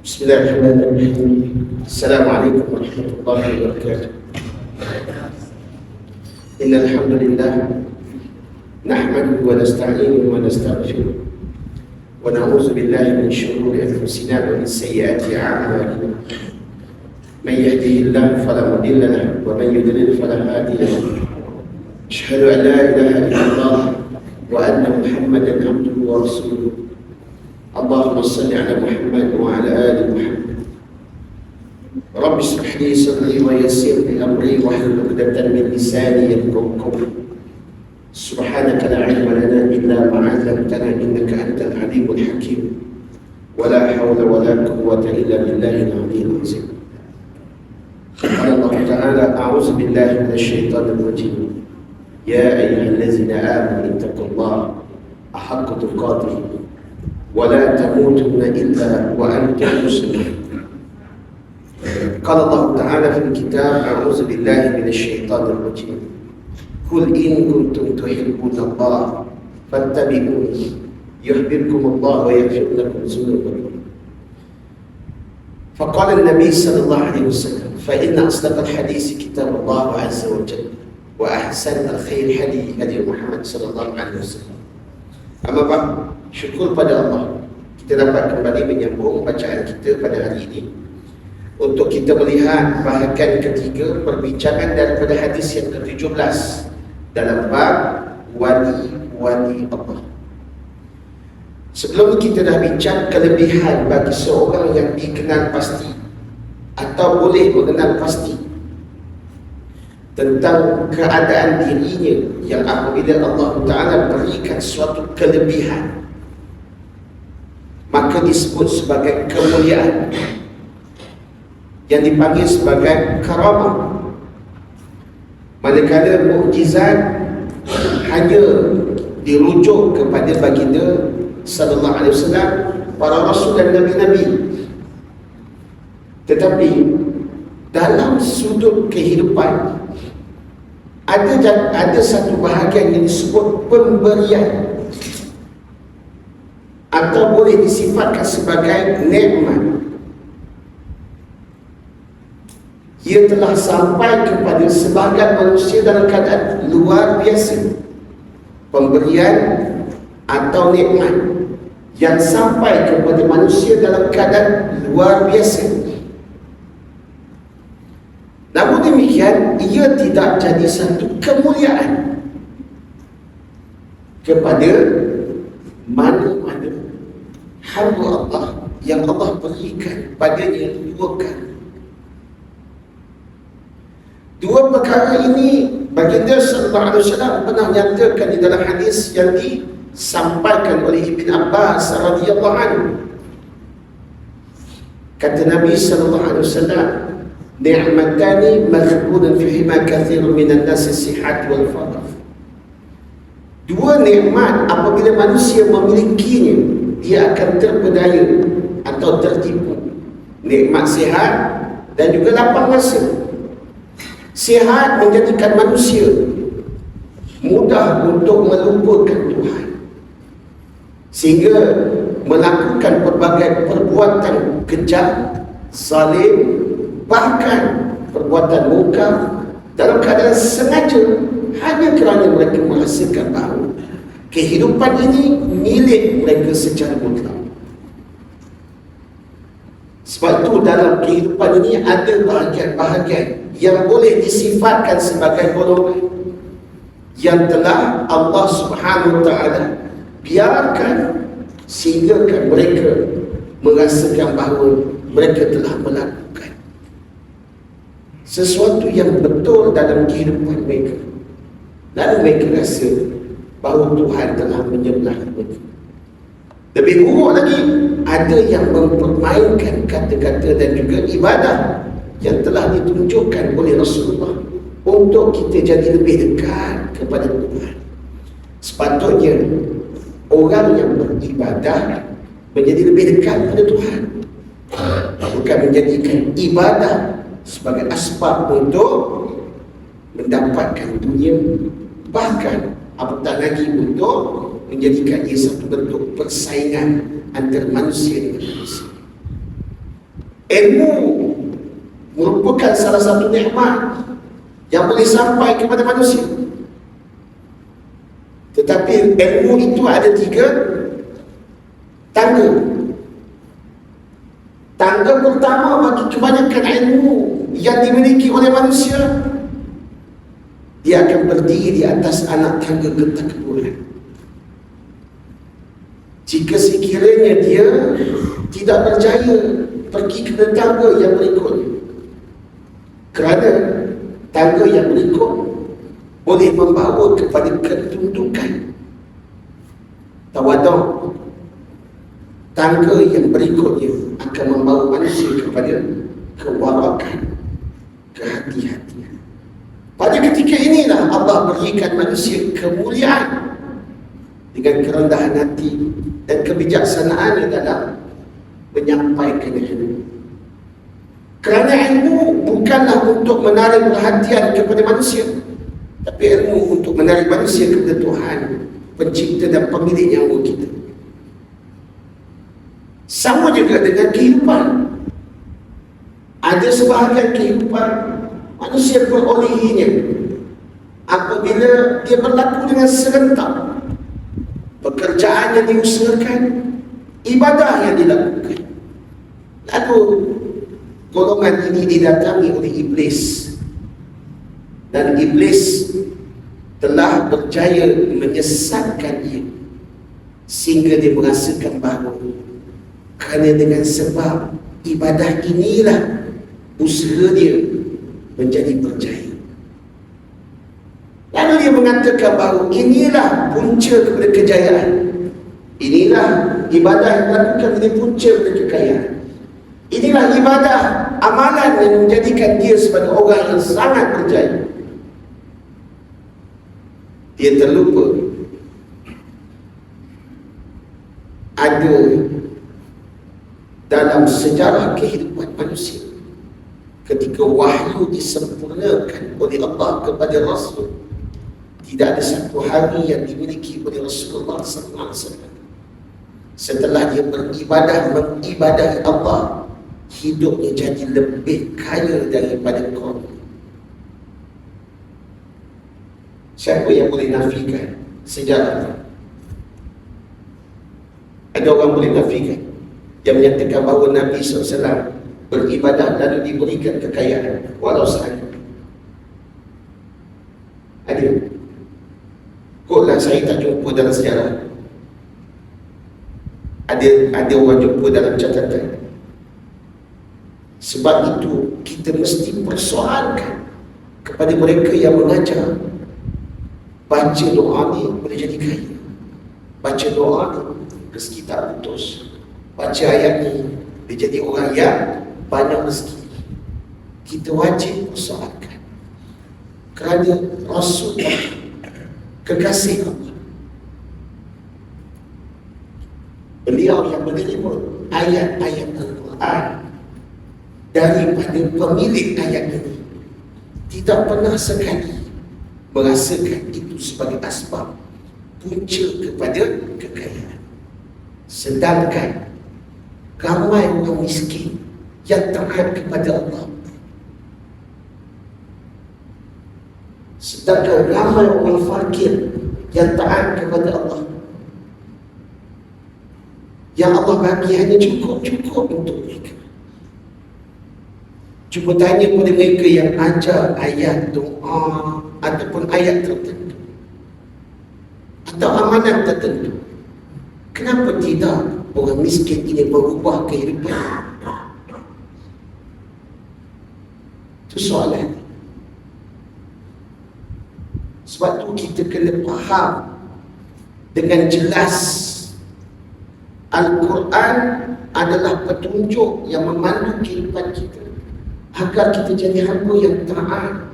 Bismillahirrahmanirrahim. Assalamualaikum warahmatullahi wabarakatuh. Innal hamdalillah nahmaduhu wa nasta'inuhu wa nastaghfiruh wa na'udzu billahi min shururi anfusina wa min sayyiati a'malina. Man yahdihillahu fala mudilla lahu wa man yudlil fala hadiya lahu. Asyhadu an la ilaha illallah wa anna Muhammadan abduhu wa rasuluh. Allahumma salli ala Muhammad wa ala ali Muhammad. Rabbi ishrah li sadri wa yassir li amri wahlul 'uqdatam min lisani yafqahu qawli. Subhanaka la 'ilma lana illa ma 'allamtana innaka antal 'alimul hakim. Wa la hawla wa la quwwata illa billahil 'aliyyil 'azim. Qala Allah Ta'ala, a'udzu billahi minasy syaithanir rajim. Ya ayyuhallazina amanu ittaqullaha haqqa tuqatih ولا تموتن إلا وأنتم مسلمون. قال الله تعالى في الكتاب أعوذ بالله من الشيطان الرجيم قل إن كنتم تحبون الله فاتبعوني يحببكم الله ويغفر لكم ذنوبكم. فقال النبي صلى الله عليه وسلم فإن أصدق الحديث كتاب الله عز وجل وأحسن الخير هدي محمد صلى الله عليه وسلم. Amma ba'd, syukur pada Allah kita dapat kembali menyambung bacaan kita pada hari ini untuk kita melihat bahagian ketiga perbincangan daripada hadis yang ke-17 dalam bab wali-wali Allah. Sebelum kita dah bincang kelebihan bagi seorang yang dikenal pasti atau boleh mengenal pasti tentang keadaan dirinya yang apabila Allah Ta'ala berikan suatu kelebihan maka disebut sebagai kemuliaan yang dipanggil sebagai karamah. Manakala mukjizat hanya dirujuk kepada baginda sallallahu alaihi wasallam, para rasul dan nabi-nabi, tetapi dalam sudut kehidupan ada satu bahagian yang disebut pemberian atau boleh disifatkan sebagai nikmat. Ia telah sampai kepada sebahagian manusia dalam keadaan luar biasa. Pemberian atau nikmat yang sampai kepada manusia dalam keadaan luar biasa. Namun demikian, ia tidak jadi satu kemuliaan kepada mana-mana hamba Allah yang Allah berikan padanya dua kali. Dua perkara ini baginda sallallahu alaihi wasallam pernah nyatakan di dalam hadis yang disampaikan oleh Ibn Abbas radhiyallahu anhu. Kata Nabi sallallahu alaihi wasallam, ni'matani maghbunun fihima kathirun minan nasi sihat wal fadl. Dua nikmat apabila manusia memilikinya, dia akan terpedaya atau tertipu. Nikmat sihat dan juga lapang masa. Sihat menjadikan manusia mudah untuk melupakan Tuhan, sehingga melakukan pelbagai perbuatan kejam, zalim, bahkan perbuatan mungkar dalam keadaan sengaja hanya kerana mereka merasakan bahawa kehidupan ini milik mereka secara mutlak. Sebab itu dalam kehidupan ini ada bahagian-bahagian yang boleh disifatkan sebagai golongan yang telah Allah Subhanahu Wa Taala biarkan sehingga mereka merasakan bahawa mereka telah melakukan sesuatu yang betul dalam kehidupan mereka. Lalu mereka rasa bahawa Tuhan telah menyembelih mereka. Lebih buruk lagi, ada yang mempermainkan kata-kata dan juga ibadah yang telah ditunjukkan oleh Rasulullah untuk kita jadi lebih dekat kepada Tuhan. Sepatutnya orang yang beribadah menjadi lebih dekat kepada Tuhan, bukan menjadikan ibadah sebagai asbab untuk mendapatkan dunia, bahkan apatah lagi untuk menjadikan ia satu bentuk persaingan antara manusia dengan manusia. Ilmu merupakan salah satu nikmat yang boleh sampai kepada manusia. Tetapi ilmu itu ada 3 tangga. Tangga pertama bagi kebanyakan ilmu yang dimiliki oleh manusia, dia akan berdiri di atas anak tangga ketakburan. Jika sekiranya dia tidak berjaya pergi ke tangga yang berikutnya, kerana tangga yang berikut boleh membawa kepada ketundukan, tawaduk. Tangga yang berikutnya akan membawa manusia kepada kewarakan, kehati-hatian. Pada ketika inilah Allah berikan manusia kemuliaan dengan kerendahan hati dan kebijaksanaan dalam menyampaikan ilmu. Kerana ilmu bukanlah untuk menarik perhatian kepada manusia, tapi ilmu untuk menarik manusia kepada Tuhan, pencipta dan pemilik nyawa kita. Sama juga dengan kehidupan. Ada sebahagian kehidupan manusia perolehinya apabila dia berlaku dengan serentak. Pekerjaan yang diusahakan, ibadah yang dilakukan. Lalu golongan ini didatangi oleh iblis, dan iblis telah berjaya menyesatkan ia sehingga dia merasakan bahawa kerana dengan sebab ibadah inilah usaha dia menjadi berjaya. Lalu dia mengatakan bahawa inilah punca kepada kejayaan, inilah ibadah yang dilakukan menjadi punca kepada kekayaan, inilah ibadah amalan yang menjadikan dia sebagai orang yang sangat berjaya. Dia terlupa ada dalam sejarah kehidupan manusia, ketika wahyu disempurnakan oleh Allah kepada Rasul, tidak ada satu hari yang dimiliki oleh Rasulullah SAW setelah dia beribadah mengibadahi Allah, hidupnya jadi lebih kaya daripada kaum. Siapa yang boleh nafikan sejarah itu? Ada orang boleh nafikan yang menyatakan bahawa Nabi SAW beribadah lalu diberikan kekayaan walau sehari? Ada? Koklah saya tak jumpa dalam sejarah. Ada orang jumpa dalam catatan. Sebab itu kita mesti persoalkan kepada mereka yang mengajar, baca doa ni boleh jadi kaya, baca doa ni rezeki tak putus, baca ayat ni dia jadi orang yang banyak rezeki. Kita wajib persoalkan, kerana Rasul kekasih Allah, beliau yang menerima ayat-ayat Al-Quran daripada pemilik ayat ini, tidak pernah sekali merasakan itu sebagai asbab punca kepada kekayaan. Sedangkan ramai orang miskin yang taat kepada Allah, sedangkan ramai orang fakir yang taat kepada Allah, yang Allah bagi hanya cukup-cukup untuk mereka. Cuba tanya pada mereka yang ajar ayat doa ataupun ayat tertentu atau amalan tertentu, kenapa tidak orang miskin ini berubah kehidupan? Itu soalan. Sebab tu kita kena faham dengan jelas Al-Quran adalah petunjuk yang memandu kehidupan kita agar kita jadi hamba yang taat,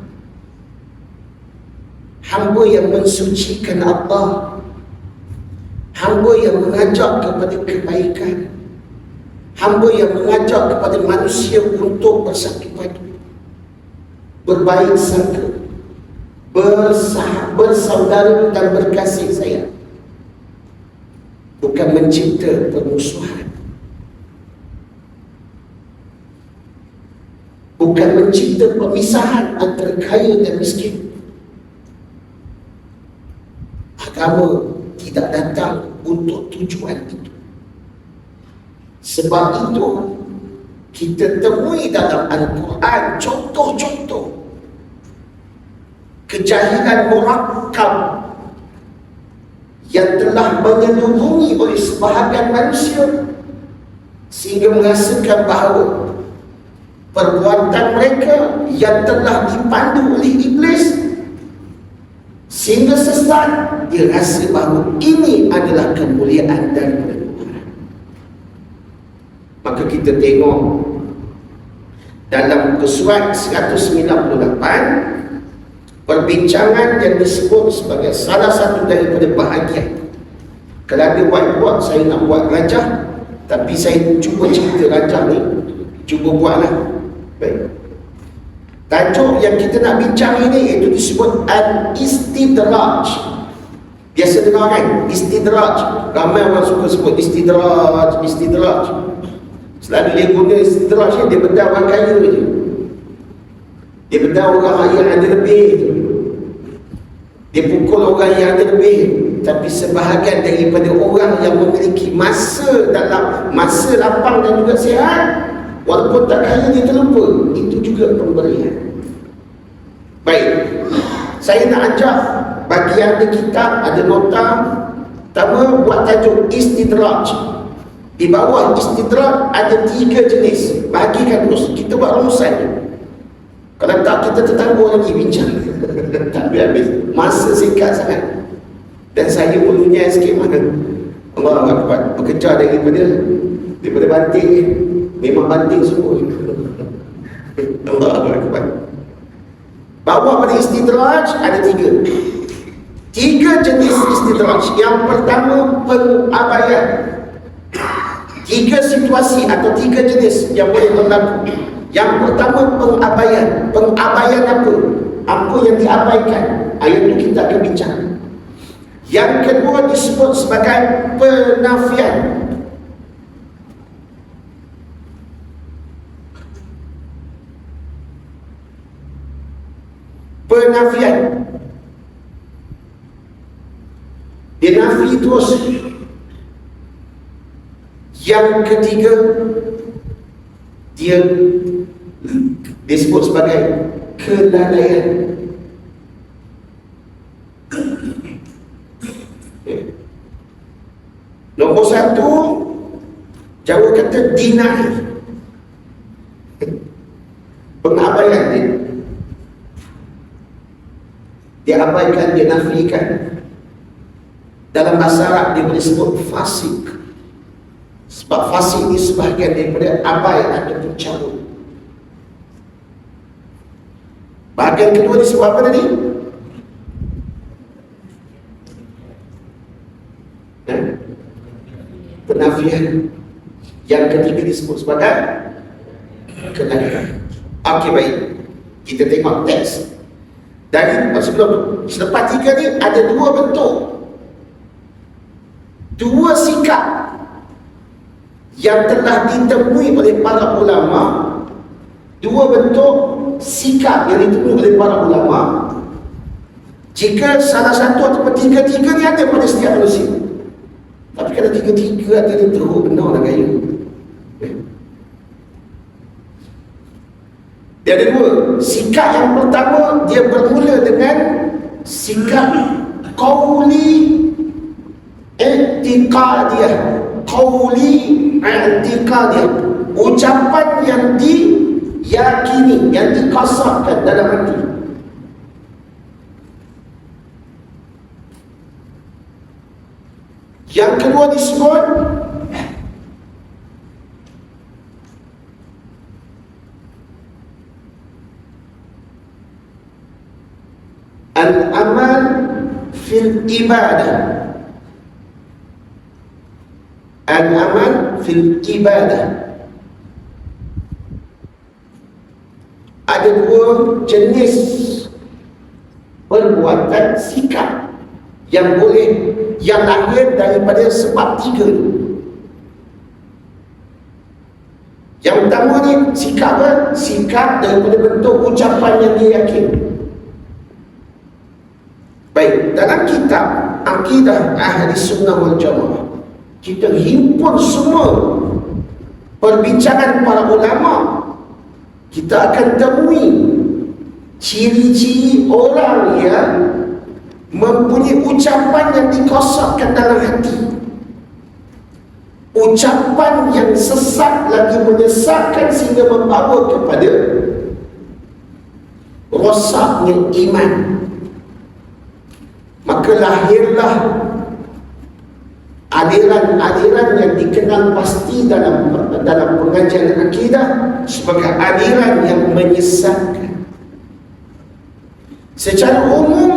hamba yang mensucikan Allah, hamba yang mengajak kepada kebaikan, hamba yang mengajak kepada manusia untuk bersatu padu, berbaik sangka, bersaudara dan berkasih sayang, bukan mencipta permusuhan. bukan mencipta pemisahan antara kaya dan miskin. Agama tidak datang untuk tujuan itu. Sebab itu kita temui dalam Al-Quran contoh-contoh kejahilan murakkab yang telah menyelubungi oleh sebahagian manusia sehingga merasakan bahawa perbuatan mereka yang telah dipandu oleh iblis sehingga sesat, dia rasa bahawa ini adalah kemuliaan daripada Tuhan. Maka kita tengok dalam surat 198 perbincangan yang disebut sebagai salah satu daripada bahagian. Kalau ada buat saya nak buat rajah, tapi saya cuba cerita rajah ni, cuba buatlah. Baik. Tajuk yang kita nak bincang ini iaitu disebut Al-Istidraj. Biasa dengar kan? Istidraj. Ramai orang suka sebut istidraj. Selalu dia guna istidraj ni, dia bedah orang kaya je. Dia bedah orang yang ada lebih je. Dia pukul orang yang ada lebih. Tapi sebahagian daripada orang yang memiliki masa dalam masa lapang dan juga sihat, walaupun tak kaya, dia terlupa. Itu juga pemberian. Baik, saya nak ajak bagi yang ada kitab, ada nota. Pertama, buat tajuk Istidraj. Di bawah Istidraj ada 3 jenis. Bagikan terus, kita buat rumusan. Kalau tak, kita tertangguh lagi bincang. Tak habis. Masa singkat sangat. Dan saya perlunya sikit mana. Allah Akbar, bekerja daripada banting ni. Memang banting semua. Allah Akbar. Bawah pada istidraj ada 3 jenis istidraj. Yang pertama, pengabaian. 3 situasi atau 3 jenis yang boleh berlaku. Yang pertama, pengabaian. Pengabaian apa? Apa yang diabaikan? Ayat itu kita akan bincang. Yang kedua disebut sebagai penafian. Penafian. Dia nafi terus. Yang ketiga, dia disebut sebagai kelalaian. Nombor 1, Jawa kata deny. Pengabaian dia. Dia abaikan, dia nafikan. Dalam bahasa Arab dia boleh sebut fasik. Sebab fasik ini sebahagian daripada abai ataupun carut. Bahagian kedua disebut apa tadi? Penafian. Yang ketiga disebut sebagai kelalaian. Okey, baik. Kita tengok teks. Dari sebelum selepas 3 ni ada 2 bentuk, 2 sikap yang telah ditemui oleh para ulama. 2 bentuk sikap yang ditemui oleh para ulama. Jika salah satu atau 3 ni ada pada setiap manusia. Tapi kalau 3 ada ni teruk, benar lah gaya. Dia ada 2. Sikap yang pertama, dia bermula dengan sikap qauli i'tiqadiyah. Qauli i'tiqadiyah, ucapan yang diyakini, yang dikasahkan dalam hati. Yang kedua disebut al-amal fil ibadah. Al-amal fil ibadah. Ada 2 jenis perbuatan sikap yang boleh, yang lahir daripada sebab 3. Yang pertama ni sikap apa? Sikap daripada bentuk ucapan yang dia yakin. Baik, dalam kitab Akidah Ahli Sunnah wal Jamaah, kita himpun semua perbincangan para ulama. Kita akan temui ciri-ciri orang yang mempunyai ucapan yang dikosakkan dalam hati, ucapan yang sesat lagi menyesatkan sehingga membawa kepada rosaknya iman. Maka lahirlah aliran-aliran yang dikenal pasti dalam pengajian akidah sebagai aliran yang menyesatkan. Secara umum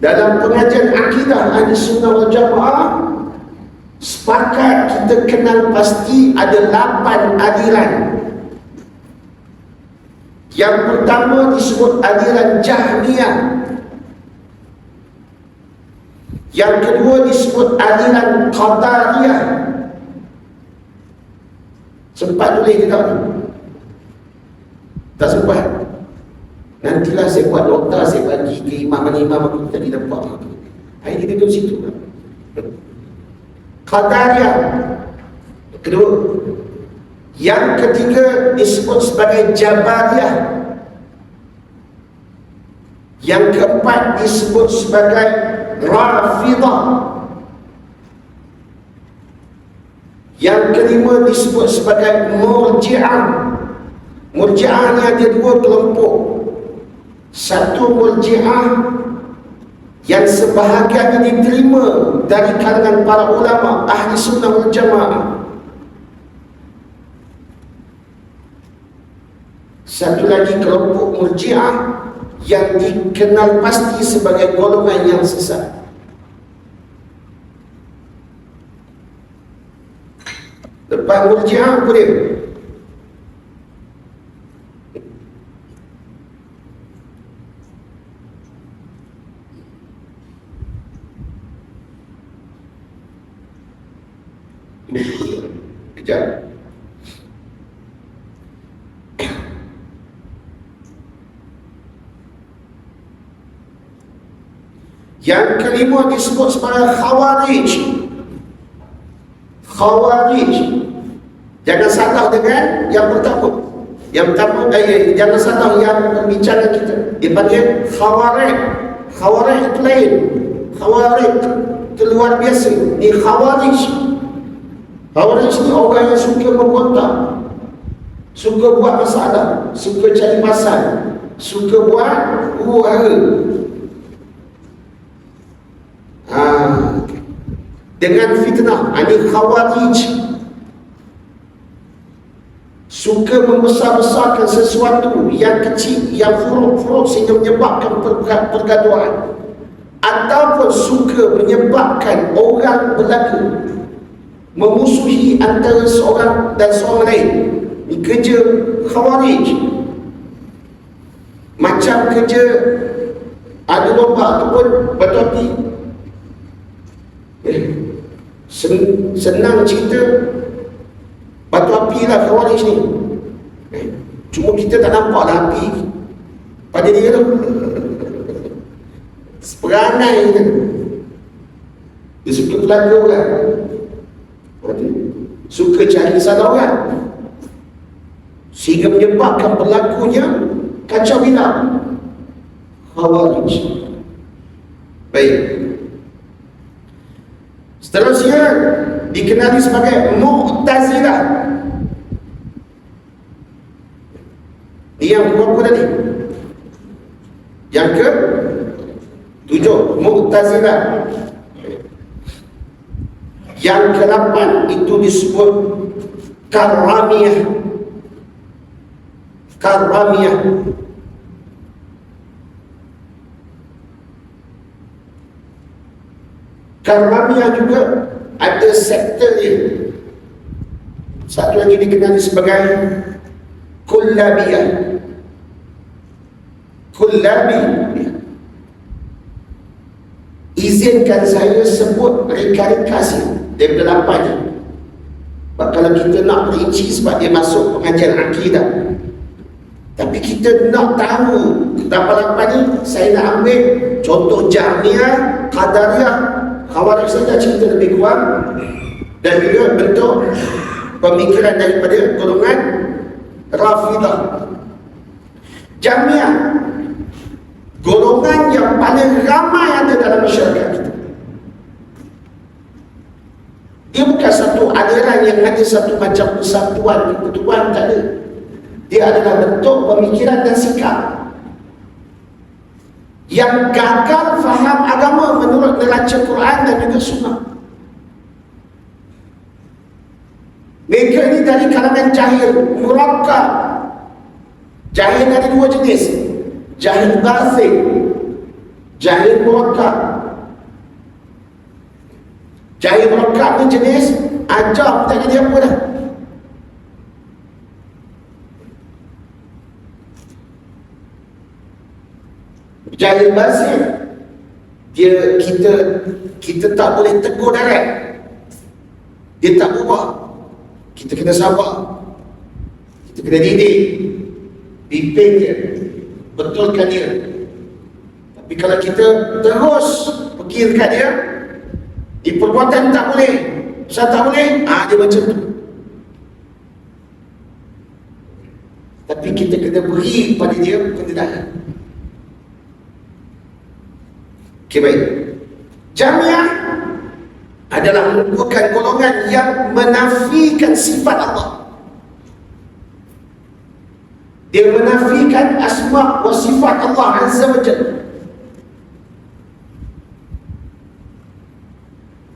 dalam pengajian akidah Ahli Sunnah wal Jamaah, sepakat kita kenal pasti ada 8 aliran. Yang pertama disebut aliran Jahmiyah. Yang kedua disebut aliran Qadariyah. Sempat tulis kita? Tak sempat. Nantilah saya buat nota, saya bagi ke imam-imam aku tadi nampak. Hari kita duduk situ. Qadariyah. Kedua. Yang ketiga disebut sebagai Jabariyah. Yang keempat disebut sebagai Rafidah. Yang kelima disebut sebagai Murji'ah. Murji'ah ni ada 2 kelompok. Satu Murji'ah yang sebahagiannya diterima dari kalangan para ulama Ahli Sunnah wal Jamaah. Satu lagi kelompok Murji'ah yang dikenal pasti sebagai golongan yang sesat. Lepas Murji'ah apa dia? Kejap. Yang kelima disebut sebagai Khawarij. Khawarij. Jangan salah dengan yang pertama. Yang pertama, jangan salah yang pembicaraan kita. Dia panggil Khawarij. Khawarij itu lain. Khawarij itu luar biasa. Ni Khawarij. Khawarij ni orang yang suka memberontak, suka buat masalah, suka cari pasal, suka buat huru-hara. Dengan fitnah. Ini Khawarij. Suka membesar-besarkan sesuatu yang kecil, yang furuk-furuk sehingga menyebabkan pergaduhan, ataupun suka menyebabkan orang berlaku memusuhi antara seorang dan seorang lain. Ini kerja Khawarij. Macam kerja adu domba ataupun batu api. Senang cerita batu api lah Khawarij ni. Cuma kita tak nampak lah api pada dia tu. Seperangai je. Dia suka pelagau kan, suka cari salah orang sehingga menyebabkan berlakunya kacau bilau. Khawarij. Baik. Seterusnya dikenali sebagai Mu'tazilah. Ini yang berapa tadi? Yang ke 7, Mu'tazilah. Yang ke-8 itu disebut Karramiyah. Karramiyah. Karramiyah juga ada sektor dia. Satu lagi dikenali sebagai Kullabiyah. Kullabi. Izinkan saya sebut reka-rekasi daripada 8 ni. Kalau kita nak perinci sebab dia masuk pengajian akidah, tapi kita nak tahu ketapan ni, saya nak ambil contoh Jahmiyah, Qadariyah, Khawarij. Saya dah cerita lebih kurang, dan juga bentuk pemikiran daripada golongan Rafidah. Jahmiyah, golongan yang paling ramai ada dalam masyarakat kita. Dia bukan satu aliran yang ada satu macam persatuan, kebetulan, tak ada. Dia adalah bentuk pemikiran dan sikap yang gagal faham agama menurut neraca Quran dan juga sunnah. Mereka ini dari kalangan jahil murakkab. Jahil ada dua jenis, jahil basit, jahil murakkab. Jahil murakkab ni jenis ajar tak jadi apa dah. Jahil basit, dia kita tak boleh tegur direct, dia tak berubah. Kita kena sabar, kita kena didik, bimbing dia, betulkan dia. Tapi kalau kita terus pergi dekat dia, di perbuatan tak boleh, pasal tak boleh, dia macam tu. Tapi kita kena beri pada dia pendedahan. Okey, baik. Jahmiyah adalah merupakan golongan yang menafikan sifat Allah. Dia menafikan asma wa sifat Allah Azza wa Jalla.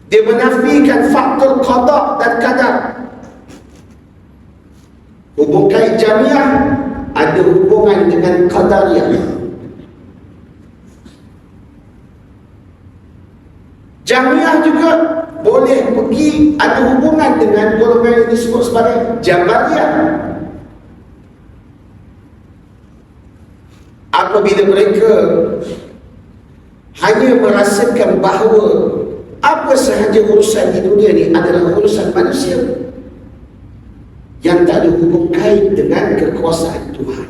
Dia menafikan faktor qada dan qadar. Hubungan Jahmiyah ada hubungan dengan Qadariyah. Jahmiyah juga boleh pergi ada hubungan dengan golongan yang disebut sebagai Jabariyah. Apabila mereka hanya merasakan bahawa apa sahaja urusan di dunia ni adalah urusan manusia yang tak ada hubung kait dengan kekuasaan Tuhan.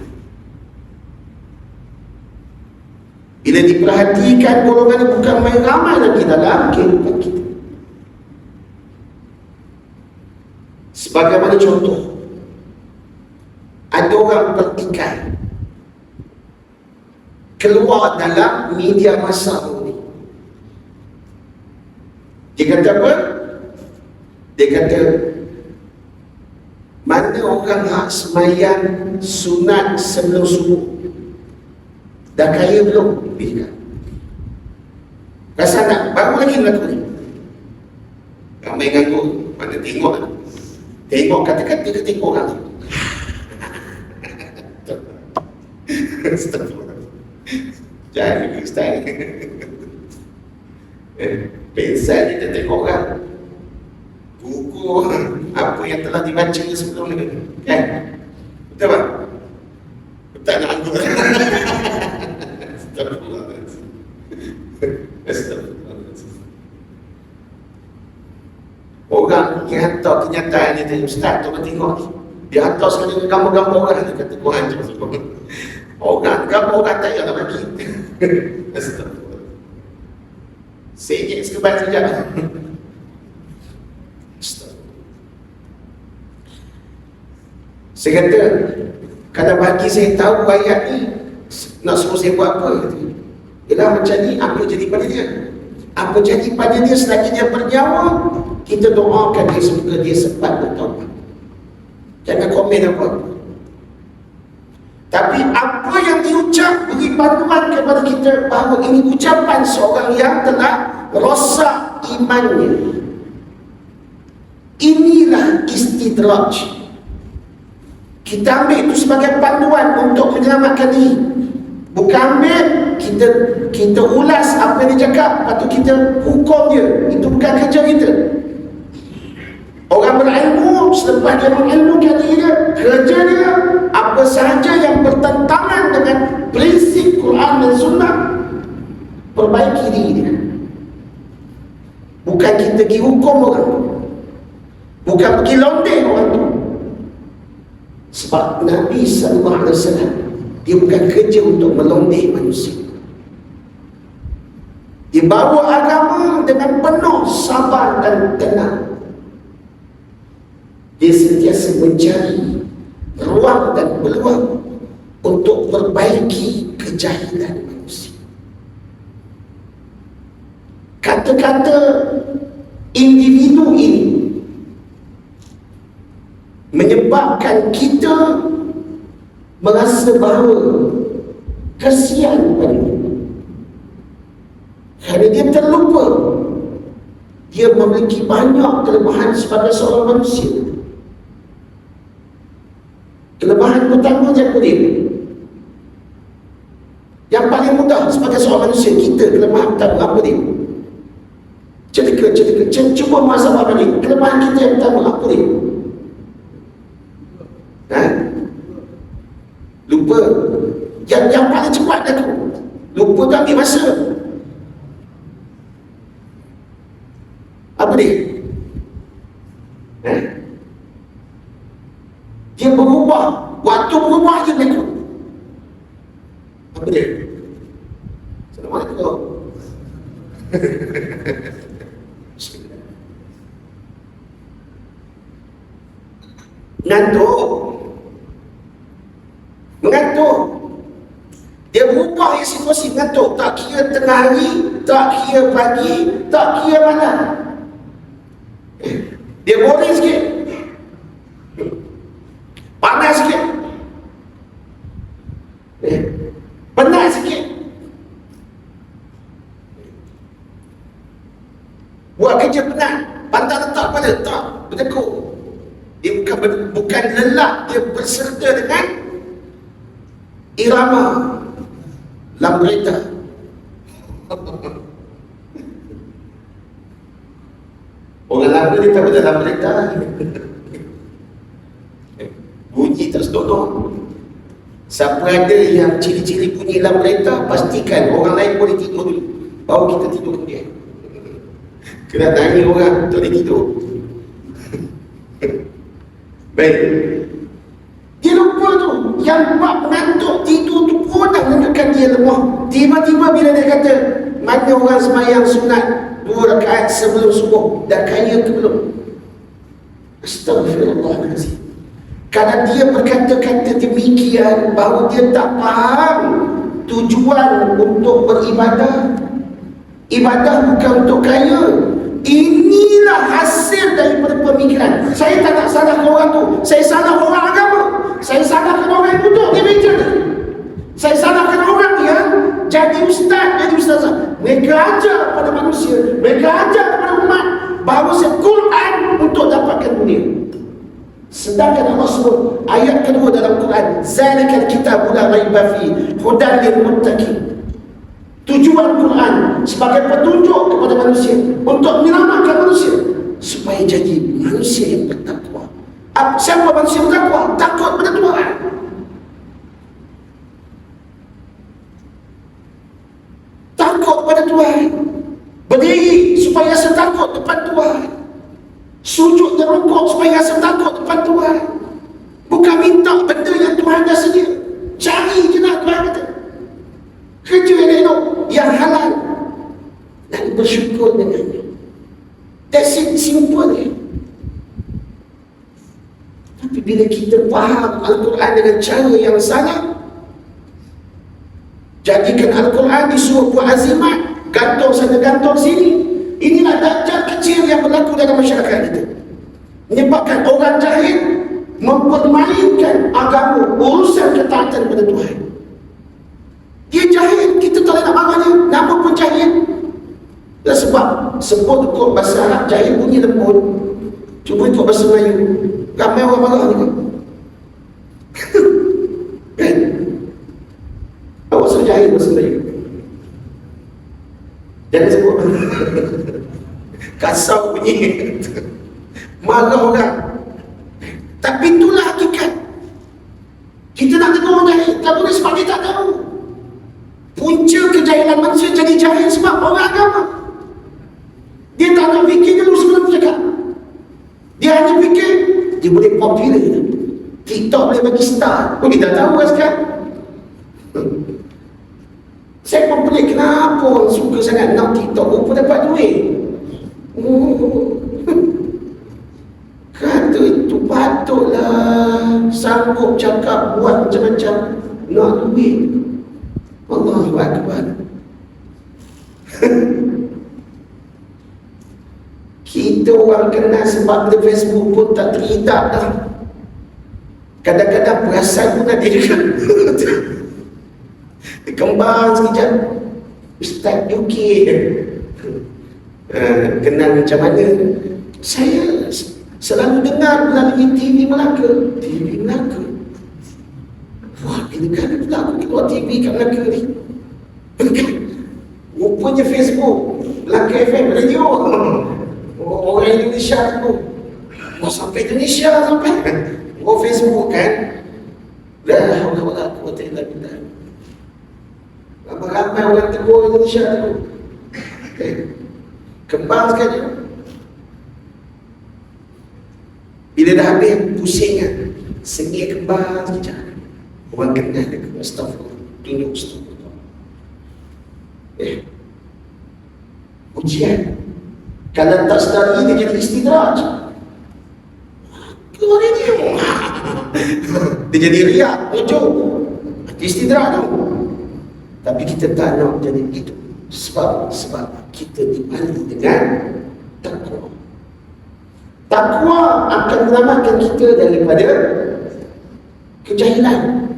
Bila diperhatikan, golongan ini bukan main ramai lagi dalam kehidupan kita. Sebagaimana contoh, ada orang pertikaian keluar dalam media massa ini. Dia kata apa? Dia kata, mana orang hak semayang sunat sebelum subuh? Dah kaya belum? Bila? Rasa tak? Baru lagi berlaku ni. Ramai ganggu. Mana tengok? Tengok kata-kata ke tengok orang? Astagfirullah. Jangan pergi ustaz. Pensel kita tengok orang. Buku apa yang telah dibaca sebelum ni. Kan? Betul tak? Tak nak anggur. Orang yang hantar kenyataan ni tadi, ustaz tu tengok, dia hantar sekali gambar-gambar orang, dia kata Quran je. Orang gambar orang tak payah nak bagi. Astagfirullah. Senyik sekebal sekejap. Saya kata, kalau bagi saya tahu ayat ni, nak suruh saya buat apa? Ialah macam ni, apa jadi pada dia? Apa jadi pada dia selagi dia bernyawa? Kita doakan dia semoga dia sempat bertaubat. Jangan komen apa-apa. Tapi apa yang diucap beri panduan kepada kita bahawa ini ucapan seorang yang telah rosak imannya. Inilah istidraj. Kita ambil itu sebagai panduan untuk menyelamatkan diri. Bukan ambil, kita ulas apa yang dia cakap, lepas tu kita hukum dia. Itu bukan kerja kita. Orang berilmu, selepas dia mengilmukan diri dia, kerja dia, apa sahaja yang bertentangan dengan prinsip Quran dan Sunnah, perbaiki diri dia. Bukan kita pergi hukum orang. bukan pergi londeh orang tu. Sebab Nabi SAW, dia bukan kerja untuk melondeh manusia. Dia bawa agama dengan penuh sabar dan tenang. Dia sentiasa mencari ruang dan peluang untuk perbaiki kejahilan manusia. Kata-kata individu ini menyebabkan kita merasa bahawa kesian pada dia. Kerana dia terlupa dia memiliki banyak kelemahan sebagai seorang manusia. Kelemahan pertama apa dia? Yang paling mudah sebagai seorang manusia, kita kelemahan pertama apa dia? Celika. Cuba muhasabah balik. Kelemahan kita yang pertama apa dia? Lupa. Yang paling cepat dah tu. Lupa tu ambil masa. Apa dia? Dia berubah. Waktu berubah je mereka. Apa dia? Assalamualaikum. Mengantuk. Dia berubah situasi mengantuk. Tak kira tengah hari, tak kira pagi, tak kira malam. Dia boring sikit, panas sikit, penat sikit, buat kerja penat, pantat letak pada tak bertekuk. Dia bukan lelak, dia berserta dengan irama lambreta. Orang lama dia tak betul lambreta. Bunyi tak senonoh. Siapa ada yang ciri-ciri bunyi lambreta, pastikan orang lain boleh tidur dulu, baru kita tidur kemudian. Kena tanya orang tak boleh tidur. Baik. Dia lupa tu. Yang buat mengantuk tidur tu pun nak menunjukkan dia lemah. Tiba-tiba bila dia kata, mana orang semayang sunat 2 rakaat sebelum subuh, dah kaya ke belum? Astaghfirullahaladzim. Karena dia berkata-kata demikian, bahawa dia tak faham tujuan untuk beribadah. Ibadah bukan untuk kaya. Inilah hasil daripada pemikiran. Saya tak nak salahkan orang tu. Saya salah orang agama. Saya salahkan orang yang duduk di meja ni. Saya salahkan orang yang jadi ustaz, jadi ustazah. Mereka ajar kepada manusia, mereka ajar kepada umat bahawa Quran untuk dapatkan dunia. Sedangkan Allah sebut ayat kedua dalam Quran, zalikal kitabul la raiba fi hudan lil muttaqin. Tujuan Quran sebagai petunjuk kepada manusia, untuk menyelamatkan manusia supaya jadi manusia yang bertakwa. Siapa manusia bertakwa? Takut pada Tuhan. Takut pada Tuhan. Berdiri supaya rasa takut depan Tuhan. Sujud dan rukuk supaya rasa takut depan Tuhan. Bukan minta benda yang Tuhan dah sedia. Cari je nak Tuhan kata. Kerja yang elok, yang halal, dan bersyukur dengannya. That's it, simple. Tapi bila kita faham Al-Quran dengan cara yang salah, jadikan Al-Quran disuruh buat azimat, gantung sana gantung sini. Inilah dajjal kecil yang berlaku dalam masyarakat kita, menyebabkan orang jahil mempermainkan agama, urusan ketaatan kepada Tuhan. Dia jahil, kita tak nak marah dia, nama pun jahil. Dan sebab sebut ikut bahasa Arab, jahil bunyi lembut. Cuba ikut bahasa Melayu, ramai orang marah ni kan. Kan? Awak suruh jahil bahasa Melayu, jangan sebut kasar bunyi. Marah orang. Tapi itulah hakikat. Kita nak tegur orang jahil, tak boleh sebab dia tak tahu. Punca kejahilan manusia jadi jahil sebab orang agama. Dia tak nak fikir dulu sebelum cakap. Dia hanya fikir dia boleh popular, TikTok boleh bagi star. Kita tahu kan sekarang. Saya pun pelik kenapa orang suka sangat nak TikTok, rupa dapat duit. Kata itu patutlah sanggup cakap buat macam-macam nak duit. Allahu Akbar. Kita orang kenal sebab di Facebook pun tak terhidap dah. Kadang-kadang perasan pun ada juga. Kembang sekejap, Ustaz UK kenal macam mana. Saya selalu dengar melalui TV Melaka. TV Melaka, wah, bila-bila pula aku keluar TV kat Melaka ni. Rupanya Facebook, Melaka FM, radio. Orang Indonesia tu, oh, sampai Indonesia sampai. Oh, Facebook kan. Dah, Allah aku tak ada. Ramai orang tegur Indonesia tu. Kembang sekali. Bila dah habis, pusing kan, sengih kembang sekejap. Orang kenal dekat astagfirullah, tunjuk astagfirullah. Ujian. Kalau tak sedari dia jadi istidraj. Keluar dia. Dia jadi riak, ujung. Istidraj tu. Tapi kita tak nak jadi begitu. Sebab kita dibalik dengan takwa. Takwa akan menyelamatkan kita daripada kejahilan.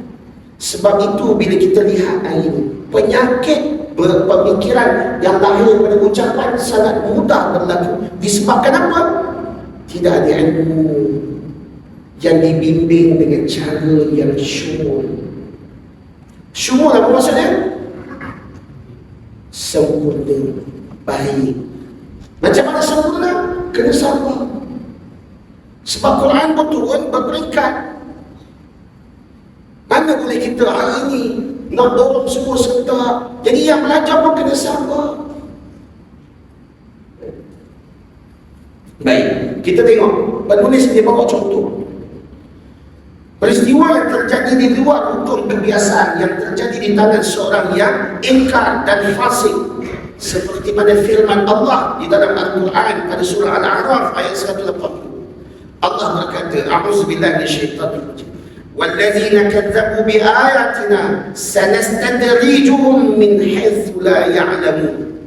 Sebab itu bila kita lihat hari ini, penyakit berpemikiran yang lahir pada ucapan sangat mudah berlaku. Disebabkan apa? Tidak ada ilmu yang dibimbing dengan cara yang syumul. Syumul apa maksudnya? Sempurna, baik. Macam mana sempurna? Kena sabar. Sebab Quran pun turun berperingkat. Mana boleh kita hari ini nak dorong semua serta. Jadi yang belajar pun kena sabar. Baik, kita tengok penulis dia bawa contoh peristiwa yang terjadi di luar hukum kebiasaan, yang terjadi di tangan seorang yang ingkar dan fasik, seperti pada firman Allah di dalam Al-Quran pada surah Al-A'raf ayat 180. Allah berkata, a'udzubillahi minasyaitanir rajim, walladzina kadzdzabu biayatina sanastadrijuhum min haitsu la ya'lamun.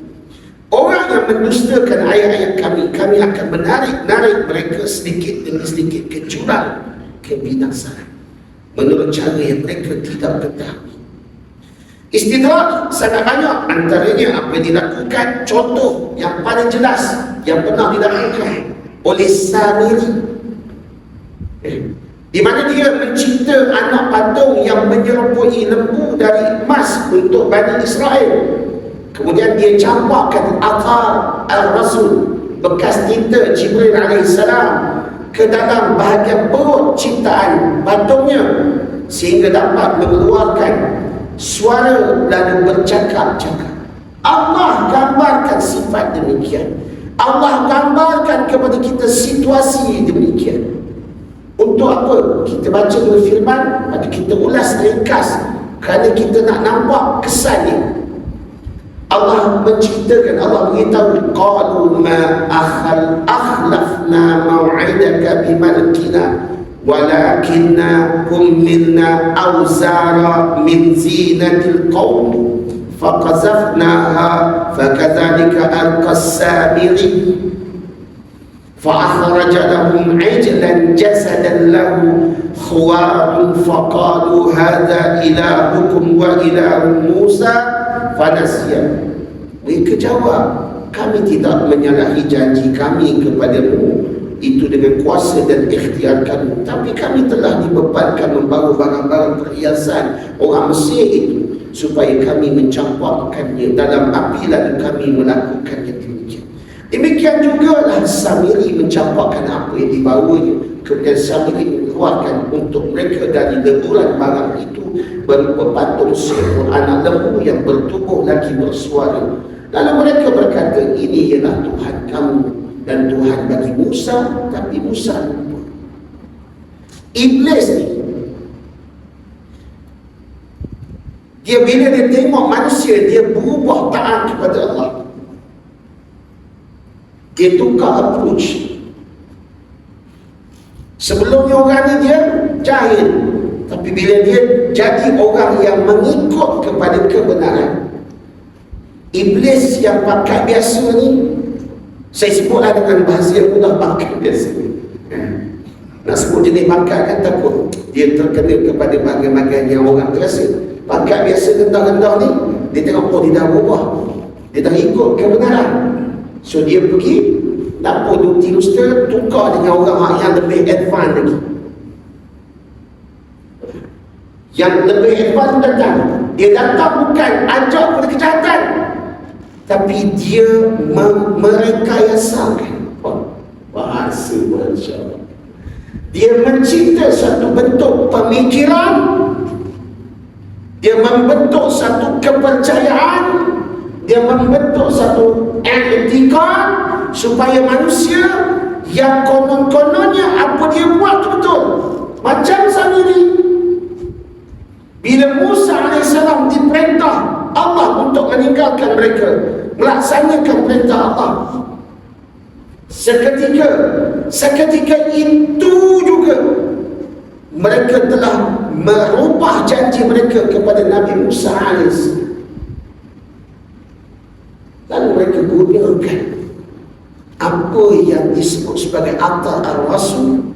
Orang yang mendustakan ayat-ayat kami, kami akan menarik mereka sedikit demi sedikit ke jurang kebinasaan menurut cara yang mereka tidak ketahui. Istidraj sangat banyak, antaranya apa yang dilakukan. Contoh yang paling jelas yang pernah dilakukan oleh Samiri, di mana dia mencipta anak patung yang menyerupai lembu dari emas untuk Bani Israel. Kemudian dia campakkan athar al-Rasul, bekas tinta Jibril alaihissalam, ke dalam bahagian perut ciptaan patungnya, sehingga dapat mengeluarkan suara lalu bercakap-cakap. Allah gambarkan sifat demikian. Allah gambarkan kepada kita situasi demikian. Untuk apa? Kita baca dulu firman, maka kita ulas ringkas kerana kita nak nampak kesannya. Allah menceritakan, Allah beritahu, qalu ma akhlafna maw'idaka bimalkina walakinna humilna awzara min zinatil qawm faqazafnaha fakadzalika alqas-samiri فأخرج لهم عجلا جسدا له خوار فقالوا هذا إلهكم وإله موسى فنسي. Mereka jawab, kami tidak menyalahi janji kami kepadamu itu dengan kuasa dan ikhtiar kami, tapi kami telah dibebankan membawa barang-barang perhiasan orang Mesir itu supaya kami mencampakkannya dalam api lalu kami melakukannya demikian. Demikian jugalah Samiri mencampakkan apa yang dibawanya. Kemudian Samiri mengeluarkan untuk mereka dari lemburan barang itu berupa patung seekor anak lembu yang bertubuh lagi bersuara. Lalu mereka berkata, ini ialah Tuhan kamu dan Tuhan bagi Musa, tapi Musa lupa. Iblis ni, dia bila dia tengok manusia, dia berubah taat kepada Allah. Dia tukar approach. Sebelumnya orang ni dia jahil, tapi bila dia jadi orang yang mengikut kepada kebenaran, iblis yang pakai biasa ni, saya sebutlah dengan bahasa yang mudah, pakai biasa ni. Nak sebut jenis pakai kan takut dia terkena kepada bagian-bagian yang orang terasa. Pakai biasa rendah-rendah ni, dia tengok, oh dia dah berubah, dia dah ikut kebenaran. So dia pergi dapur Duty Rooster, tukar dengan orang yang lebih advance lagi. Yang lebih advance datang, dia datang bukan ajak pada kejahatan, tapi dia merekayasakan. Bahasa Masya Allah. Dia mencipta satu bentuk pemikiran, dia membentuk satu kepercayaan, dia membentuk satu etika, supaya manusia yang konon-kononnya apa dia buat tu betul. Macam Samiri, bila Musa AS diperintah Allah untuk meninggalkan mereka, melaksanakan perintah Allah, seketika itu juga mereka telah merubah janji mereka kepada Nabi Musa AS. Lalu mereka gunakan apa yang disebut sebagai atal al-rasul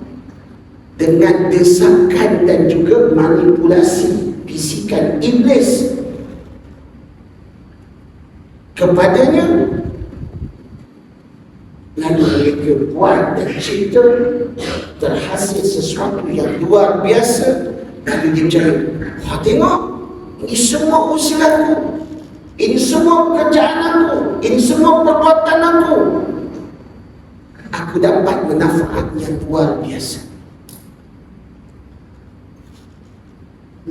dengan desakan dan juga manipulasi bisikan iblis kepadanya. Lalu mereka buat dan cipta, terhasil sesuatu yang luar biasa. Lalu dia bercakap, wah tengok, ini semua usilaku, ini semua kerjaan aku, ini semua perbuatan aku, aku dapat manfaat yang luar biasa.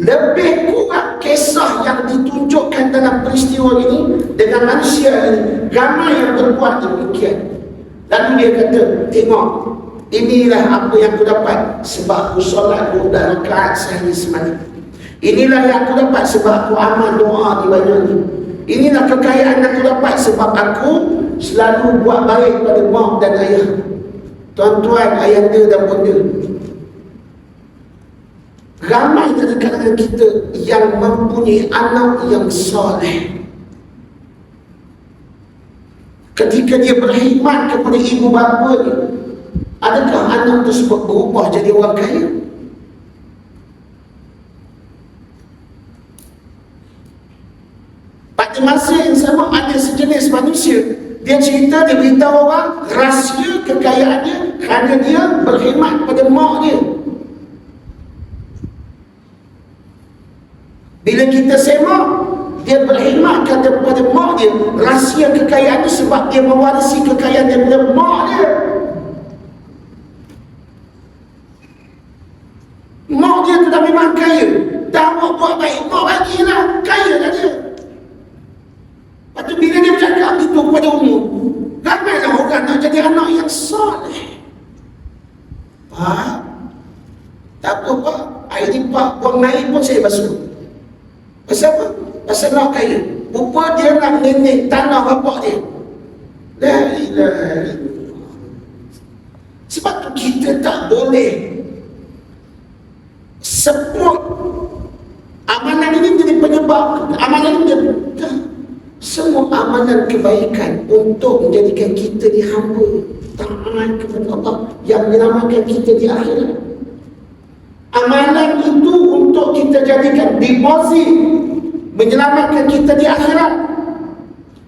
Lebih kurang kisah yang ditunjukkan dalam peristiwa ini dengan manusia ini, ramai yang berbuat demikian. Lalu dia kata, tengok, inilah apa yang aku dapat sebab aku solat 12 rakaat sehari semalam. Inilah yang aku dapat sebab aku amal doa di banyak ni. Inilah kekayaan yang aku dapat sebab aku selalu buat baik pada mak dan ayah, tuan-tuan, ayahanda dan bonda. Ramai dari kalangan kita yang mempunyai anak yang soleh. Ketika dia berkhidmat kepada ibu bapanya, adakah anak tersebut berubah jadi orang kaya? Pada masa yang sama ada sejenis manusia, dia cerita, dia beritahu orang rahsia kekayaannya kerana dia berkhidmat pada mak dia. Bila kita semak, dia berkhidmat kepada mak dia, rahsia kekayaannya sebab dia mewarisi kekayaan daripada mak dia. Mak dia tu dah memang kaya, dah buat baik, mak bagilah, kaya dah dia. Lepas tu bila dia bercakap itu kepada umum, ramailah orang nak jadi anak yang soleh. Pak, tak apa pak, air ni pak buang naik pun saya basuh. Pasal apa? Pasal nak kaya. Rupa dia nak nenek tanah bapak dia. La ilaha illallah. Sebab tu kita tak boleh sebut amalan ini menjadi penyebab. Amalan ini semua amalan kebaikan untuk menjadikan kita ni hamba taat kepada Allah yang menyelamatkan kita di akhirat. Amalan itu untuk kita jadikan deposit, menyelamatkan kita di akhirat,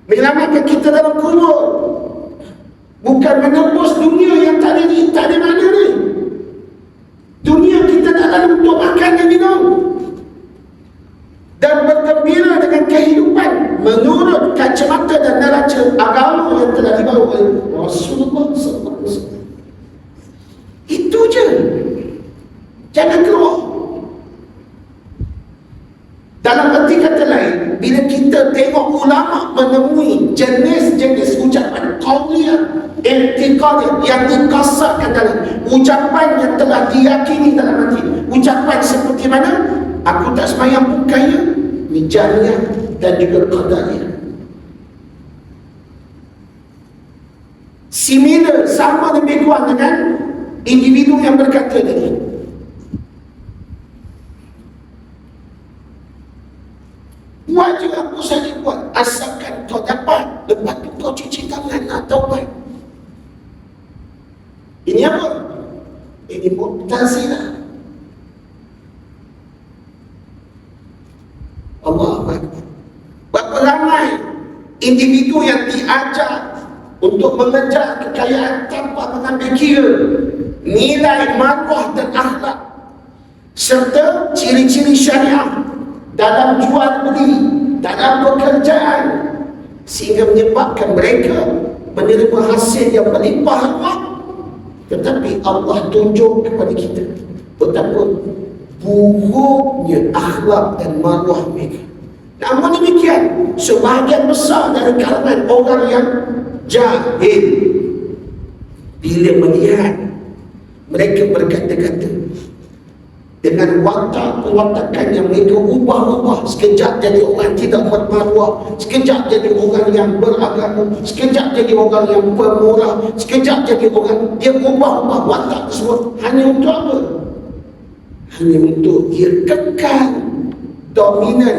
menyelamatkan kita dalam kubur, bukan menembus dunia yang tak ada mana ni. Dunia kita tak ada untuk makan dan minum dan bergembira dengan kehidupan menurut kacamata dan neraca agama yang telah dibawa oleh Rasulullah SAW. Itu je. Jangan keluar. Dalam arti kata lain, bila kita tengok ulama menemui jenis-jenis ucapan qauliyah i'tiqad yang dikasarkan dalam ucapan yang telah diyakini dalam hati. Ucapan seperti mana? Aku tak sembahyang bukannya ni jamiah dan juga qadariyah. Similar, sama lebih kurang dengan individu yang berkata tadi. Buat je apa saja buat, asalkan kau dapat, lepas tu kau cuci tangan atau taubat. Ini apa? Ini Mu'tazilah. Allahu Akbar. Berapa ramai individu yang diajar untuk mengejar kekayaan tanpa mengambil kira nilai maruah dan akhlak serta ciri-ciri syariah dalam jual beli, dalam pekerjaan, sehingga menyebabkan mereka menerima hasil yang berlimpah ruah. Tetapi Allah tunjuk kepada kita betapa buruknya akhlak dan maruah mereka. Namun demikian, sebahagian besar dari kalangan orang yang jahil, bila melihat mereka berkata-kata dengan watak-watakan yang mereka ubah-ubah, sekejap jadi orang tidak bermaruah, sekejap jadi orang yang beragama, sekejap jadi orang yang pemurah, sekejap jadi orang, dia ubah-ubah watak tersebut hanya untuk apa? Hanya untuk dia kekal dominan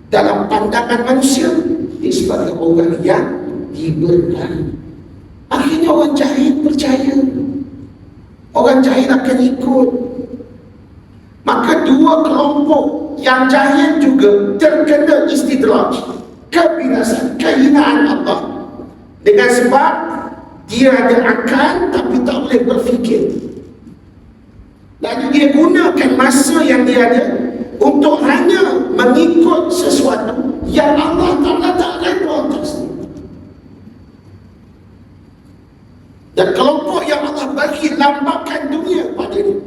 dalam pandangan manusia sebagai orang yang diberkati. Akhirnya orang jahil percaya, orang jahil akan ikut. Maka dua kelompok yang jahil juga terkena istidraj, kebinasan, kehinaan Allah, dengan sebab dia ada akal tapi tak boleh berfikir. Lalu dia gunakan masa yang dia ada untuk hanya mengikut sesuatu yang Allah Ta'ala tak redha atasnya. Dan kelompok yang Allah bagi lambakan dunia padanya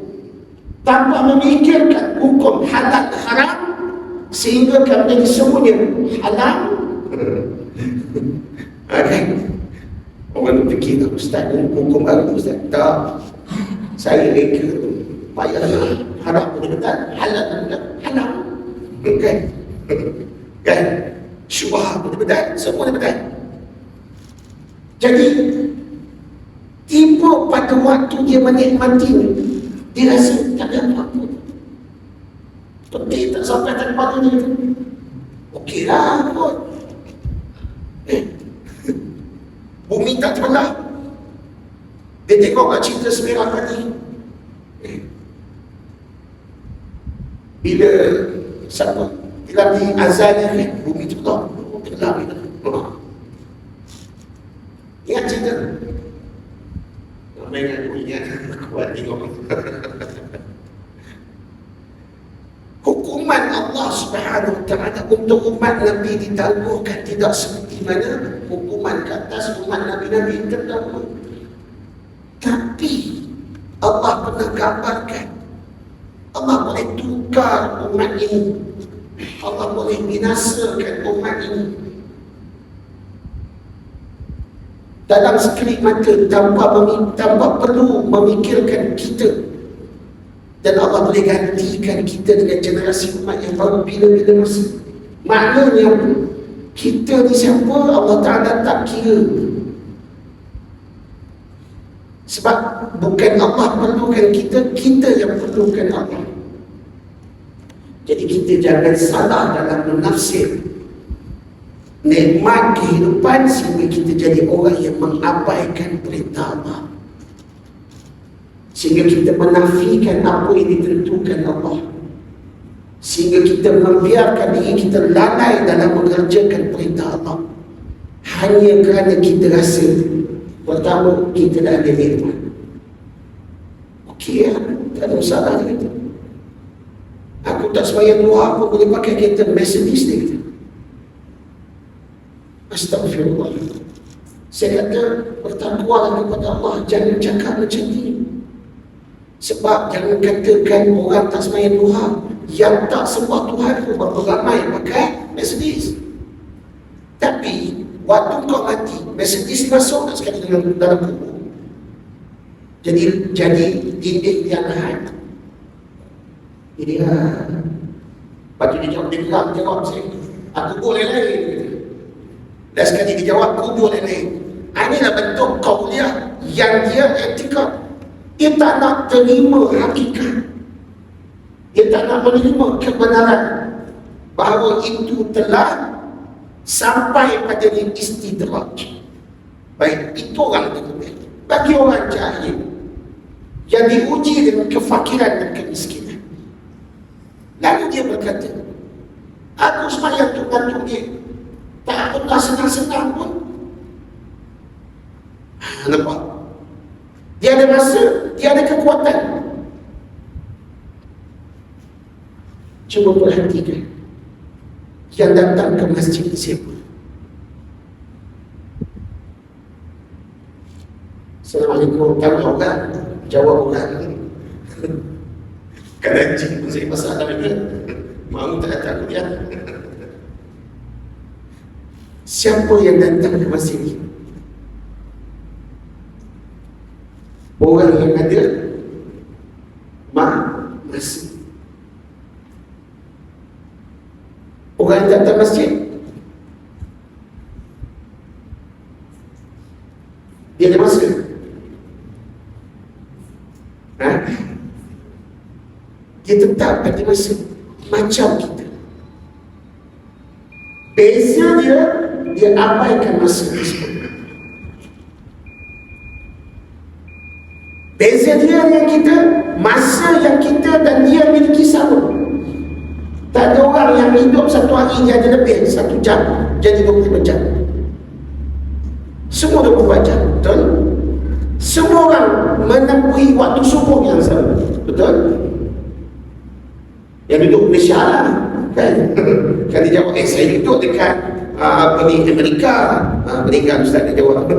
tanpa memikirkan hukum halal haram, sehingga menjadi semuanya halal. Orang fikir, Ustaz ni hukum baru, Ustaz. Tak, saya reka payahlah, haram boleh betul, halal boleh halal. Kan? Syubhat boleh betul, semua boleh betul. Jadi tiba pada waktu dia menikmati, dia rasa tak ada apa-apa, peti tak sampai tak patutnya. Okeylah kot. Bumi tak terbelah. Dia tengok kat cerita Semirah tadi, bila siapa bila di azalnya kan, bumi terbelah, ingat cerita? Ingat kuat tengok. Hukuman Allah Subhanahu Wa Taala untuk umat Nabi ditangguhkan tidak seperti mana hukuman ke atas umat Nabi-Nabi terdahulu. Tapi Allah pernah gambarkan, Allah boleh tukar umat ini, Allah boleh binasakan umat ini dalam sekelip mata, tanpa perlu memikirkan kita. Dan Allah boleh gantikan kita dengan generasi umat yang baru bila-bila masa. Maknanya kita ni siapa Allah Ta'ala tak kira. Sebab bukan Allah perlukan kita, kita yang perlukan Allah. Jadi kita jangan salah dalam menafsir nikmat kehidupan sehingga kita jadi orang yang mengabaikan perintah Allah, sehingga kita menafikan apa yang ditentukan Allah, sehingga kita membiarkan diri kita lalai dalam mengerjakan perintah Allah hanya kerana kita rasa pertama kita dah ada nikmat. Okey, tak ada masalah kita. Aku tak sembahyang duha, aku boleh pakai kereta Mercedes ni kita. Astagfirullah. Saya kata bertakwalah kepada Allah, jangan cakap macam ni. Sebab jangan katakan orang tak sembahyang duha, yang tak sembah Tuhan pun berapa ramai pakai Mercedes. Tapi waktu kau mati, Mercedes masuk tak sekali dalam kubur. Jadi dinding yang lahat. Jadi lepas tu dia jawab saya, aku boleh lain. Dan sekali dia jawab, aku boleh lain. Inilah bentuk qawliyah yang dia etika. Dia tak nak terima hakikat. Dia tak nak menerima kebenaran bahawa itu telah sampai pada istidraj. Baik, itu orang terlebih. Bagi orang jahil yang diuji dengan kefakiran dan kemiskinan, lalu dia berkata, aku sembahyang untuk gantung dia, tak pernah senang-senang pun. Nampak? Dia ada masa, dia ada kekuatan. Cuba perhatikan yang datang ke masjid siapa? Assalamualaikum, tahu orang? Jawab orang. Kadang cikgu saya masalah dia, mahu tak tahu dia. Siapa yang datang ke masjid ini? Orang yang ada masa. Orang yang datang masjid, dia ada masa. Dia tetap pada masa macam kita. Beza dia abaikan masa tersebut. Beza dia dengan kita, masa yang kita dan dia miliki sama. Tak ada orang yang hidup satu hari dia ada lebih 1 jam jadi 24 jam. Semua 24 jam, betul? Semua orang menempuhi waktu subuh yang sama, betul? Yang duduk Malaysia lah, kan? Kan dia jawab, saya duduk dekat Amerika. Amerika Ustaz dia jawab.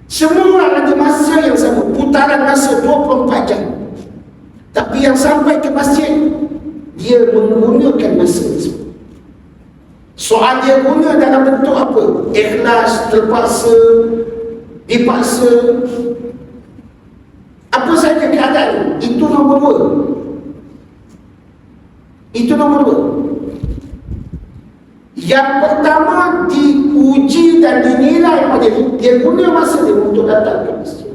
Semua orang ada masa yang sama, putaran masa 24 jam. Tapi yang sampai ke masjid, dia menggunakan masa tersebut. Soal dia guna dalam bentuk apa? Ikhlas, terpaksa, dipaksa, apa saja keadaan. Itu nombor 2. Itu nombor 2. Yang pertama diuji dan dinilai pada dia guna masa dia untuk datang ke masjid.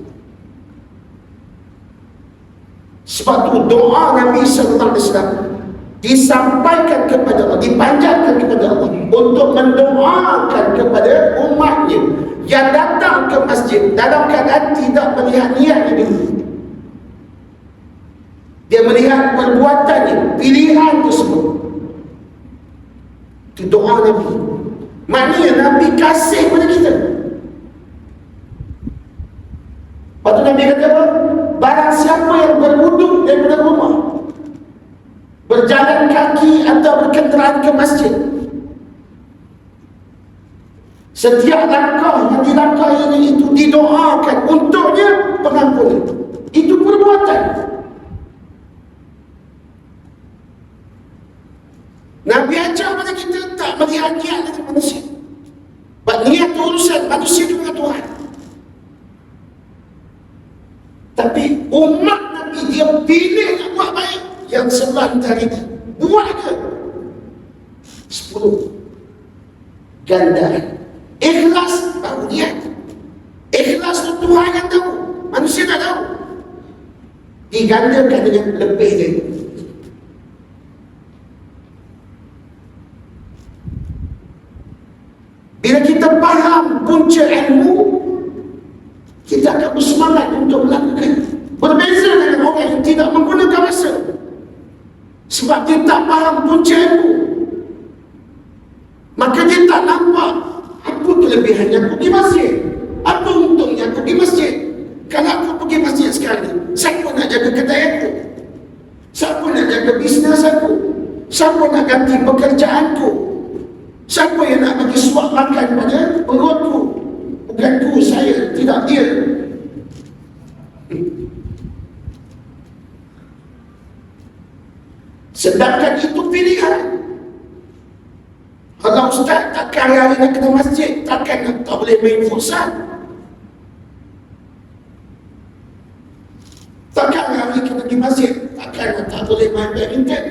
Sebab tu doa Nabi SAW disampaikan kepada Allah, dipanjatkan kepada Allah untuk mendoakan kepada umatnya yang datang ke masjid dalam keadaan tidak melihat niatnya dulu. Dia melihat perbuatannya, pilihan tersebut. Itu doa Nabi. Maknanya Nabi kasih kepada kita. Lepas tu Nabi kata apa? Barang siapa yang berwuduk daripada rumah, berjalan kaki atau berkenderaan ke masjid, setiap langkah yang dilangkahinya itu didoakan untuknya pengampunan. Itu perbuatan. Nabi ajar kepada kita tak melihat niat dari manusia. Niat itu urusan manusia dengan Tuhan. Tapi umat Nabi dia pilih nak buat baik. Yang sebelah tadi buat ke 10 gandaan. Ikhlas baru niat. Ikhlas itu Tuhan yang tahu, manusia tak tahu. Digandakan dengan lebih dari. Bila kita faham punca ilmu, kita akan bersemangat untuk melakukan. Berbeza dengan orang yang tidak menggunakan masa. Sebab dia tak faham punca ilmu, maka dia tak nampak apa kelebihannya pergi masjid, apa untungnya pergi masjid. Kalau aku pergi masjid sekarang ni, siapa nak jaga kedai aku? Siapa nak jaga bisnes aku? Siapa nak ganti pekerjaanku? Siapa yang nak bagi suap makan pada perutku? Bukan ku, saya, tidak dia. Sedangkan itu pilihan. Kalau ustaz takkan hari nak kena masjid, takkan tak boleh main futsal. Takkan hari kena pergi masjid, takkan tak boleh main badminton.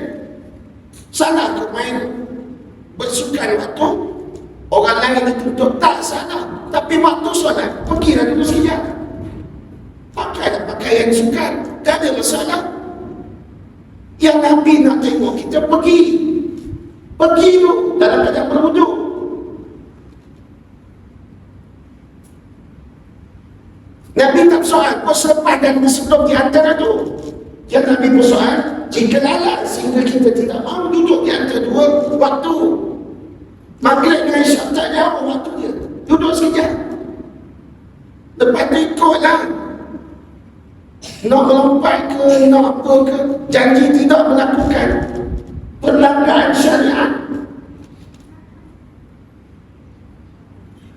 Salah ke main bersukan waktu orang lain dituntut? Tak salah. Tapi waktu solat, pergilah dulu sekejap. Pakailah pakaian sukan, tak ada masalah. Yang Nabi nak tengok kita pergi tu dalam keadaan berwuduk. Nabi tak bersoal selepas dan sebelum di antara tu. Yang Nabi bersoal jika lalai sehingga kita tidak mahu duduk di antara dua waktu. Maghrib dengan Isyak tak jauh waktu dia, duduk sekejap. Lepas tu ikutlah. Nak melompat ke, nak apa ke, janji tidak melakukan pelanggaran syariat.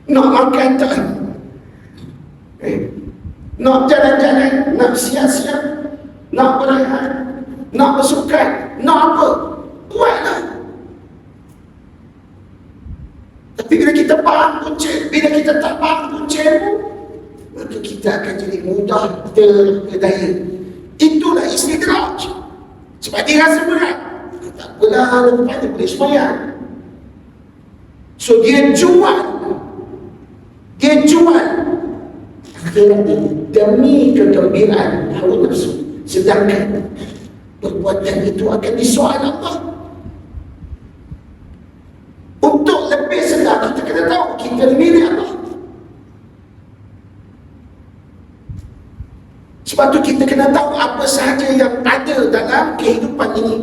Nak makan tak, nak jalan-jalan, nak siap-siap, nak berehat, nak bersukan, nak apa, buatlah. Tapi bila kita faham punca, bila kita tak faham punca itu, maka kita akan jadi mudah terpedaya. Itulah istidraj. Sebab dia rasa berat, tak apalah, lepas dia boleh sembahyang. So dia jual akhirat dia demi kegembiraan hawa nafsu. Sedangkan perbuatan itu akan disoal Allah. Untuk lebih sedar, kita kena tahu kita ni milik Allah. Sebab tu kita kena tahu apa sahaja yang ada dalam kehidupan ini,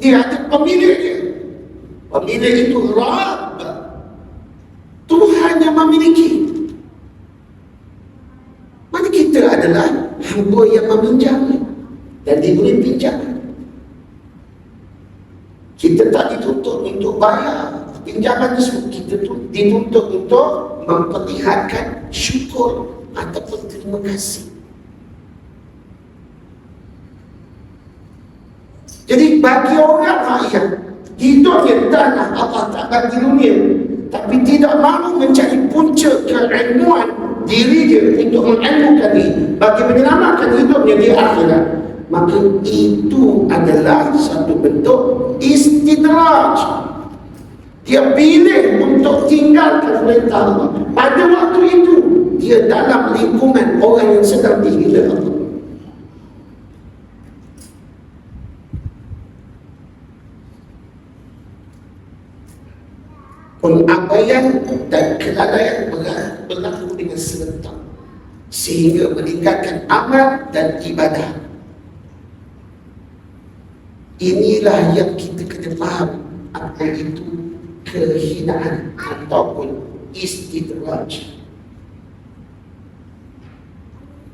dia ada pemilik dia. Pemilik itu Rabb, Tuhan yang memiliki. Mana kita adalah hamba yang meminjamnya dan diberi pinjaman. Kita tak dituntut untuk bayar pinjaman tersebut. Kita dituntut untuk memperlihatkan syukur ataupun terima kasih. Jadi bagi orang rakyat, hidupnya tanah Allah tak bagi dunia, tapi tidak mahu mencari punca keilmuan diri dia untuk mengilmukan diri bagi menyelamatkan hidupnya di akhirat, maka itu adalah satu bentuk istidraj. Dia pilih untuk tinggalkan perintah Allah. Pada waktu itu dia dalam lingkungan orang yang sedang dihina Allah. Pengabaian dan kelalaian berlaku dengan serentak sehingga meninggalkan amal dan ibadah. Inilah yang kita kena faham, apa itu kehinaan ataupun istidraj.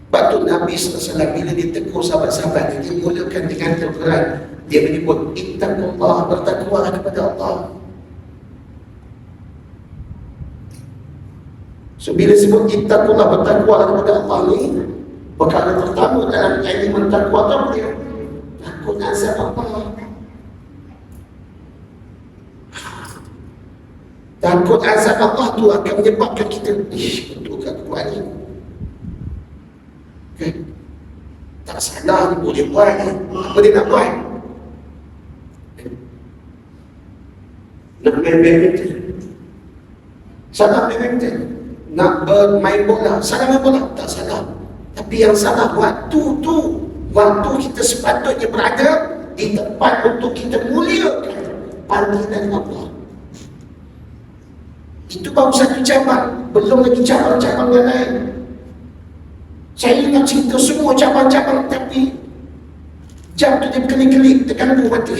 Patut Nabi SAW bila dia tegur sahabat-sahabat, dia mulakan dengan terberat. Dia menyebut ittaqullah, bertakwalah kepada Allah. So bila sebut ittaqullah, bertakwalah kepada Allah ni, perkara pertama dalam ilmu bertakwa tu apa dia? Takut azab Allah. Takut azab Allah tu akan menyebabkan kita, betul ke aku buat ni? Okay. Tak salah ni, boleh buat ni. Apa dia nak buat? Nak main badminton, salah main badminton. Nak bermain bola, salah main bola, tak salah. Tapi yang salah waktu tu, waktu kita sepatutnya berada di tempat untuk kita muliakan panggilan Allah. Itu baru satu cabang, belum lagi cabang-cabang yang lain. Saya nak cerita semua cabang-cabang, tapi jam tu dia berkelip-kelip, terganggu mata.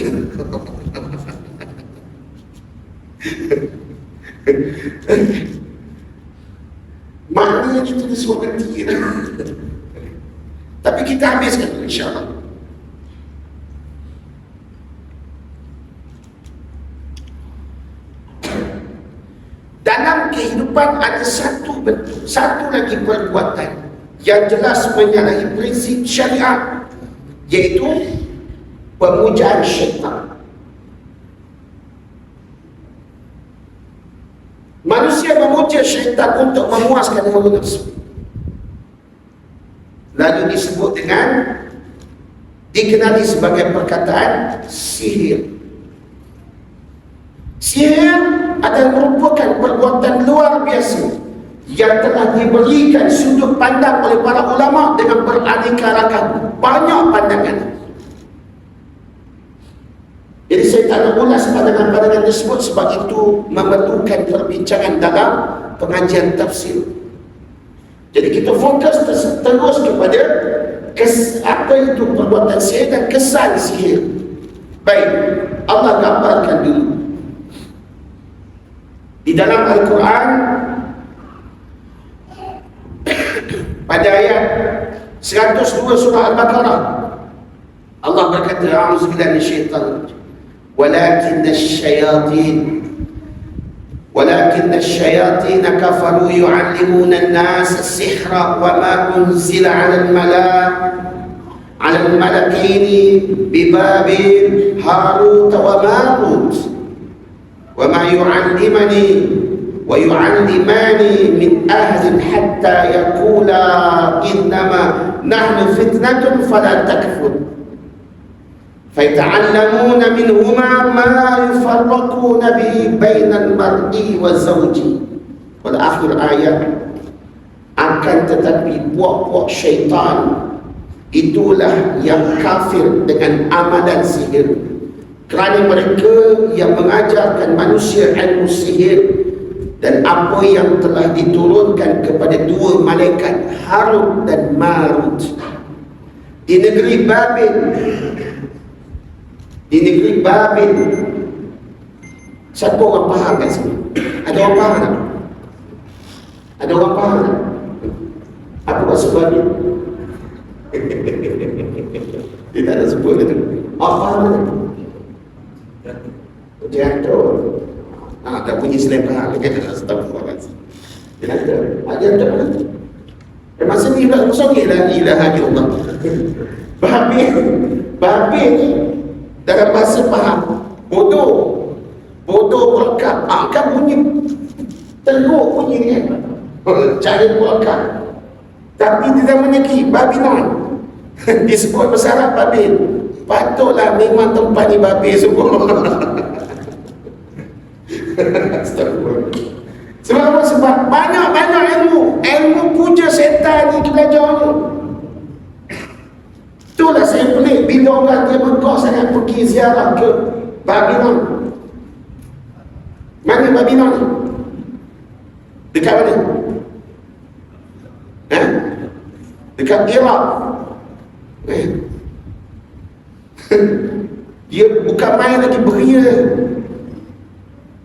Maknanya kita disuruh berhenti. Tapi kita habiskan insyaAllah. Dalam kehidupan ada satu bentuk, satu lagi perbuatan yang jelas menyalahi prinsip syariat, iaitu pemujaan syaitan. Manusia memuja syaitan untuk memuaskan hawa nafsu. Lalu disebut dengan, dikenali sebagai perkataan sihir. Sihir adalah merupakan perbuatan luar biasa yang telah diberikan sudut pandang oleh para ulama dengan beraneka ragam, banyak pandangan. Jadi saya tak nak ulas pandangan-pandangan tersebut, sebab itu memerlukan perbincangan dalam pengajian tafsir. Jadi kita fokus terus kepada apa itu perbuatan sihir dan kesan sihir. Baik, Allah gambarkan dulu di dalam Al-Quran pada ayat 102 surah Al-Baqarah. Allah berkata, a'udzubillahi minasyaitanir rajim. ولكن الشياطين كفروا يعلمون الناس السحر وما أنزل على الملكين ببابل هاروت وماروت وما يعلمان من أحد حتى يقولا إنما نحن فتنة فلا تكفر فيتعلمون منهما ما يفرقون به بين المرء وزوجه. Pada akhir ayat, akan tetapi buah-buah syaitan itulah yang kafir dengan amalan sihir, kerana mereka yang mengajarkan manusia ilmu sihir dan apa yang telah diturunkan kepada dua malaikat Harut dan Marut di negeri Babil. Di negeri Babil. Siapa orang faham kat sini? Ada orang faham tak? Ada orang faham tak? Apa maksud Babil? Dia tak ada sebut itu. Orang faham tak? Jatuh. Tak bunyi selain faham. Dia kata astagfirullahaladzim. Dia jatuh. Masa ni pula songit la ilaha illallah. Babil ni dalam bahasa faham, bodoh melekap. Kan bunyi teruk bunyi ni, cara melekap. Tapi di zaman lagi Babylon disebut besar Babil. Patutlah memang tempat ni Babil semua. Astagfirullah. Sebab apa? Sebab banyak ilmu puja setan ni kita belajar ni. Itulah saya pelik bila orang dia Mekah sangat pergi ziarah ke Babylon. Mana Babylon ni? Dekat mana? Dekat Iraq. Dia bukan main lagi beria.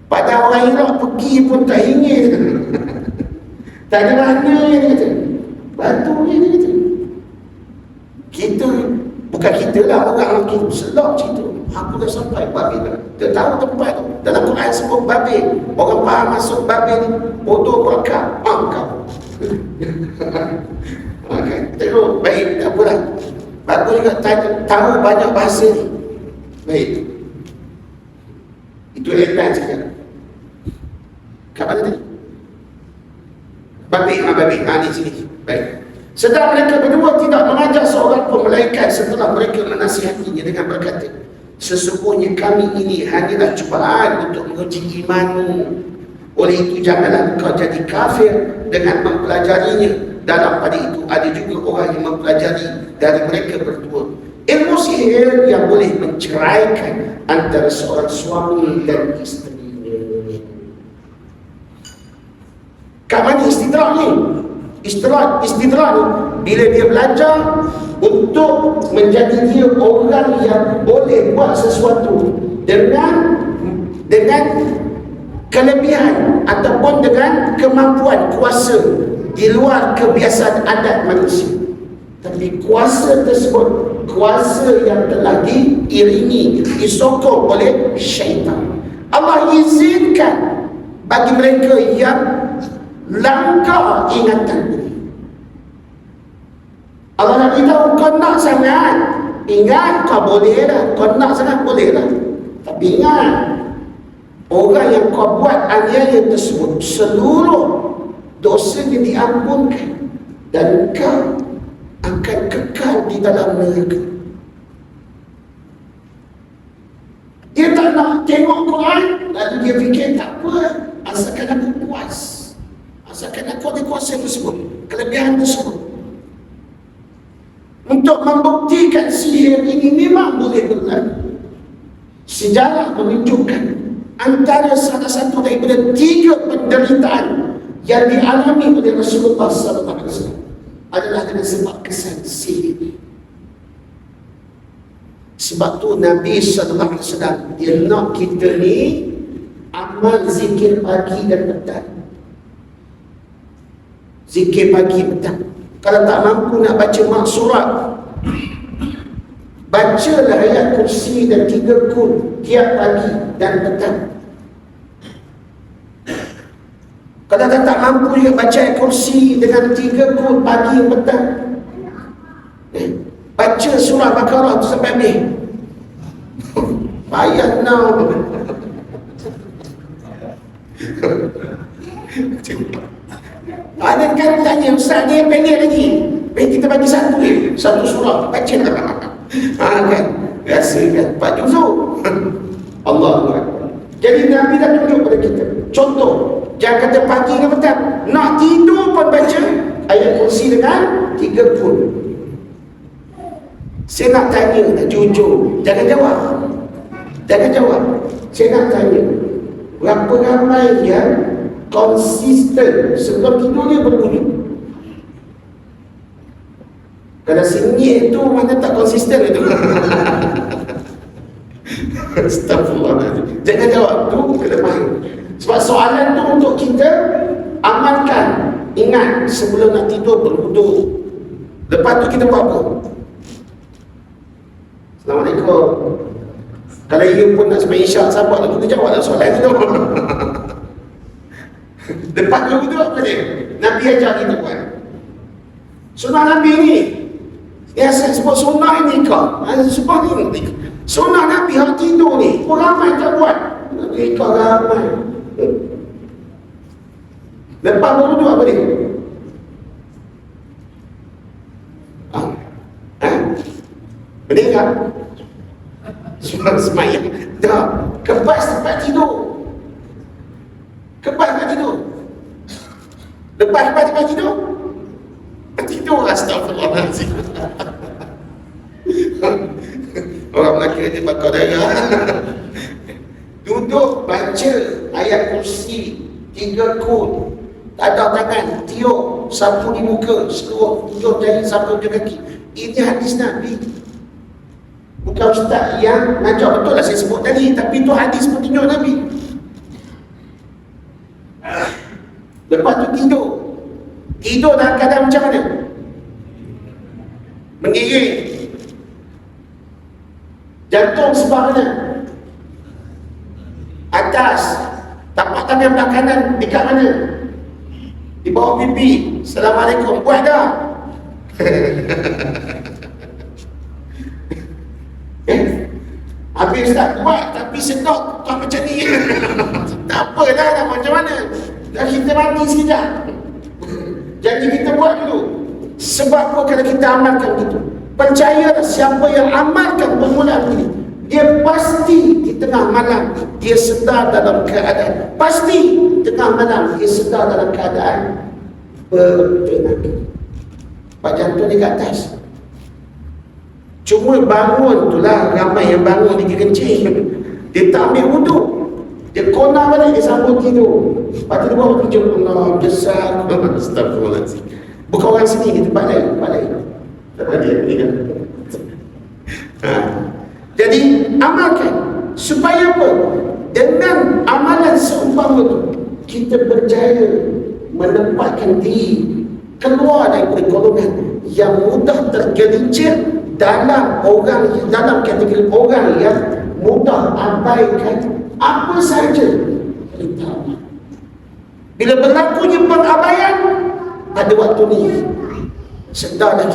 Pada orang Iraq pergi pun tak ingin. Tak ada mana dia kata. Batu dia kata. Kita, bukan kita lah, orang kita selok cerita. Aku dah sampai Babil. Dia tahu tempat tu. Dalam Quran sebut Babil. Orang faham masuk Babil ni, bodoh berkah. Kau. Terus, baik, tak apalah. Bagus juga tahu banyak bahasa ni. Baik. Itu advance saja. Kat mana tadi? Babil. Ni sini. Baik. Sedang mereka berdua tidak mengajak seorang pun melainkan setelah mereka menasihatinya dengan berkata, sesungguhnya kami ini hanyalah cubaan untuk menguji imanmu. Oleh itu janganlah engkau jadi kafir dengan mempelajarinya. Dalam pada itu ada juga orang yang mempelajari dari mereka berdua ilmu sihir yang boleh menceraikan antara seorang suami dan isterinya. Kat mana istidrak ni? Istidrak ni bila dia belajar untuk menjadi dia orang yang boleh buat sesuatu dengan kelebihan ataupun dengan kemampuan kuasa di luar kebiasaan adat manusia. Tapi kuasa tersebut, kuasa yang telah diiringi, disokong oleh syaitan. Allah izinkan bagi mereka yang langka ingatan ini. Allah nak beritahu, kau nak sangat, ingat kau boleh dah. Kau nak sangat boleh dah. Tapi ingat, Orang yang kau buat aniaya tersebut, seluruh dosanya diampunkan dan kau akan kekal di dalam neraka. Dia tak nak tengok Quran, lalu dia fikir tak apa, asalkan aku puas, asalkan aku ada kuasa tersebut, kelebihan tersebut. Untuk membuktikan sihir ini memang boleh berlaku. Sejarah menunjukkan antara salah satu daripada 3 penderitaan yang dialami oleh Rasulullah SAW adalah dengan sebab kesan sihir. Sebab tu Nabi SAW dia nak kita ni amal zikir pagi dan petang. Zikir pagi petang. Kalau tak mampu nak baca maksurat, bacalah ayat kursi dan 3 kun tiap pagi dan petang. Kalau tak mampu juga baca ayat kursi dengan 3 kun pagi dan petang, baca surah Baqarah tu sampai habis. Payah now. Ada kan tanya, Ustaz dia pendek lagi, kita bagi satu surah, baca kan, biasa kan, 4 juzuk. Allah. Jadi Nabi dah tunjuk pada kita contoh. Jangan kata pagi ke petang, nak tidur pun baca ayat kursi dengan 3 pun. Saya nak tanya, nak jujur, jangan jawab. Saya nak tanya, berapa ramai yang konsisten sebelum tidur dia berbunyi? Kalau senyik tu mana tak konsisten itu. Astagfirullahaladzim. Jangan jawab, tu kelemahan. Sebab soalan tu untuk kita amalkan. Ingat, sebelum nak tidur berwuduk. Lepas tu kita buat apa? Assalamualaikum. Kalau you pun nak sembahyang isyak, sabar lah, kita jawab lah soalan tu. Lepas tu wuduk apa dia? Nabi ajar kita buat. Sunnah Nabi ni, yang saya sebut sunnah ni kau, sebab ni sunnah Nabi yang tidur ni, orang ramai tak buat. Mereka ramai. Lepas berwuduk apa dia? Benar tak? Semayang dah kebas tempat tidur. Lepas tempat tidur astagfirullahaladzim. Orang Melaka dia bakar darah. Duduk baca ayat kursi 3 kun, tadak tangan, tiup, sapu di muka, seluruh tujuh jari, sapu di kaki. Ini hadis Nabi. Bukan ustaz yang ngajak, betul lah saya sebut tadi, tapi itu hadis petunjuk Nabi. Lepas tu tidur dalam keadaan macam mana? Menggigil. Jantung sebelah mana? Atas. Tapak tangan belah kanan dekat mana? Di bawah pipi. Assalamualaikum. Buat dah. Habis tak buat, tapi sedok tak macam ni. Tak apalah, nak macam mana, dah kita mati sekejap. Jadi kita buat dulu. Sebab apa kalau kita amalkan gitu? Percayalah, siapa yang amalkan permulaan ini, dia pasti di tengah malam dia sedar dalam keadaan, pasti tengah malam dia sedar dalam keadaan bertenaga. Pak jantung dia kat atas. Cuma bangun tu lah, ramai yang bangun dia kencing. Dia tak ambil wuduk, dia kona balik, dia sambung tidur. Lepas tu dia bawa tujuh, Allah besar. Astagfirullahaladzim. Bukan orang sini, di tempat lain. Tempat dia. Jadi amalkan. Supaya apa? Dengan amalan seumpama tu, kita berjaya menempatkan diri keluar daripada golongan yang mudah tergelincir dalam kategori orang yang mudah abaikan apa saja perintah Allah. Bila berlakunya pengabaian pada waktu ni, sedarlah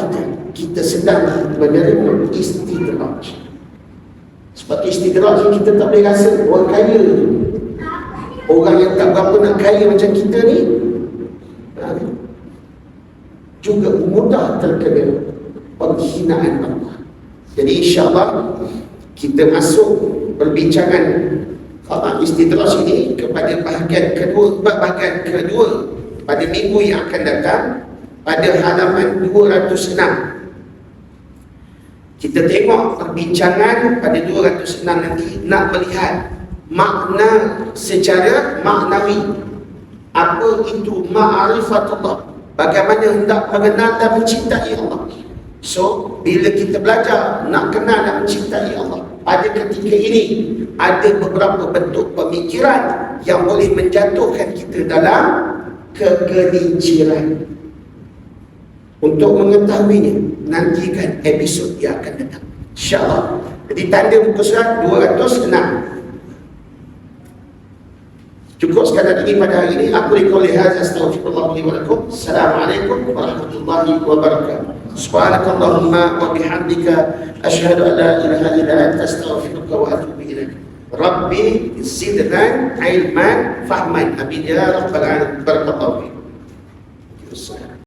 kita sedang menerima istidraj. Sebab istidraj kita tak boleh rasa orang kaya Orang yang tak berapa nak kaya macam kita ni juga mudah terkena penghinaan Allah. Jadi insyaAllah kita masuk perbincangan istidraj ini kepada bahagian kedua pada minggu yang akan datang, pada halaman 206. Kita tengok perbincangan pada 206 nanti, nak melihat makna secara maknawi. Apa itu ma'rifatullah, bagaimana hendak mengenal dan mencintai Allah. So, bila kita belajar nak kenal dan mencintai Allah, pada ketika ini ada beberapa bentuk pemikiran yang boleh menjatuhkan kita dalam kegelinciran. Untuk mengetahuinya, nantikan episod yang akan datang, InsyaAllah. Jadi tanda muka surat 206. Cukup sekadar ini pada hari ini. Aku liqauli hadza astaghfirullah li wa lakum. Assalamualaikum warahmatullahi wabarakatuh. Subhanakallahumma wa bihamdika asyhadu an la ilaha illa anta astaghfiruka wa atubu ilaik. Rabbi zidna ilman fahman. Amin ya rabbal alamin. Barakallahu fiik.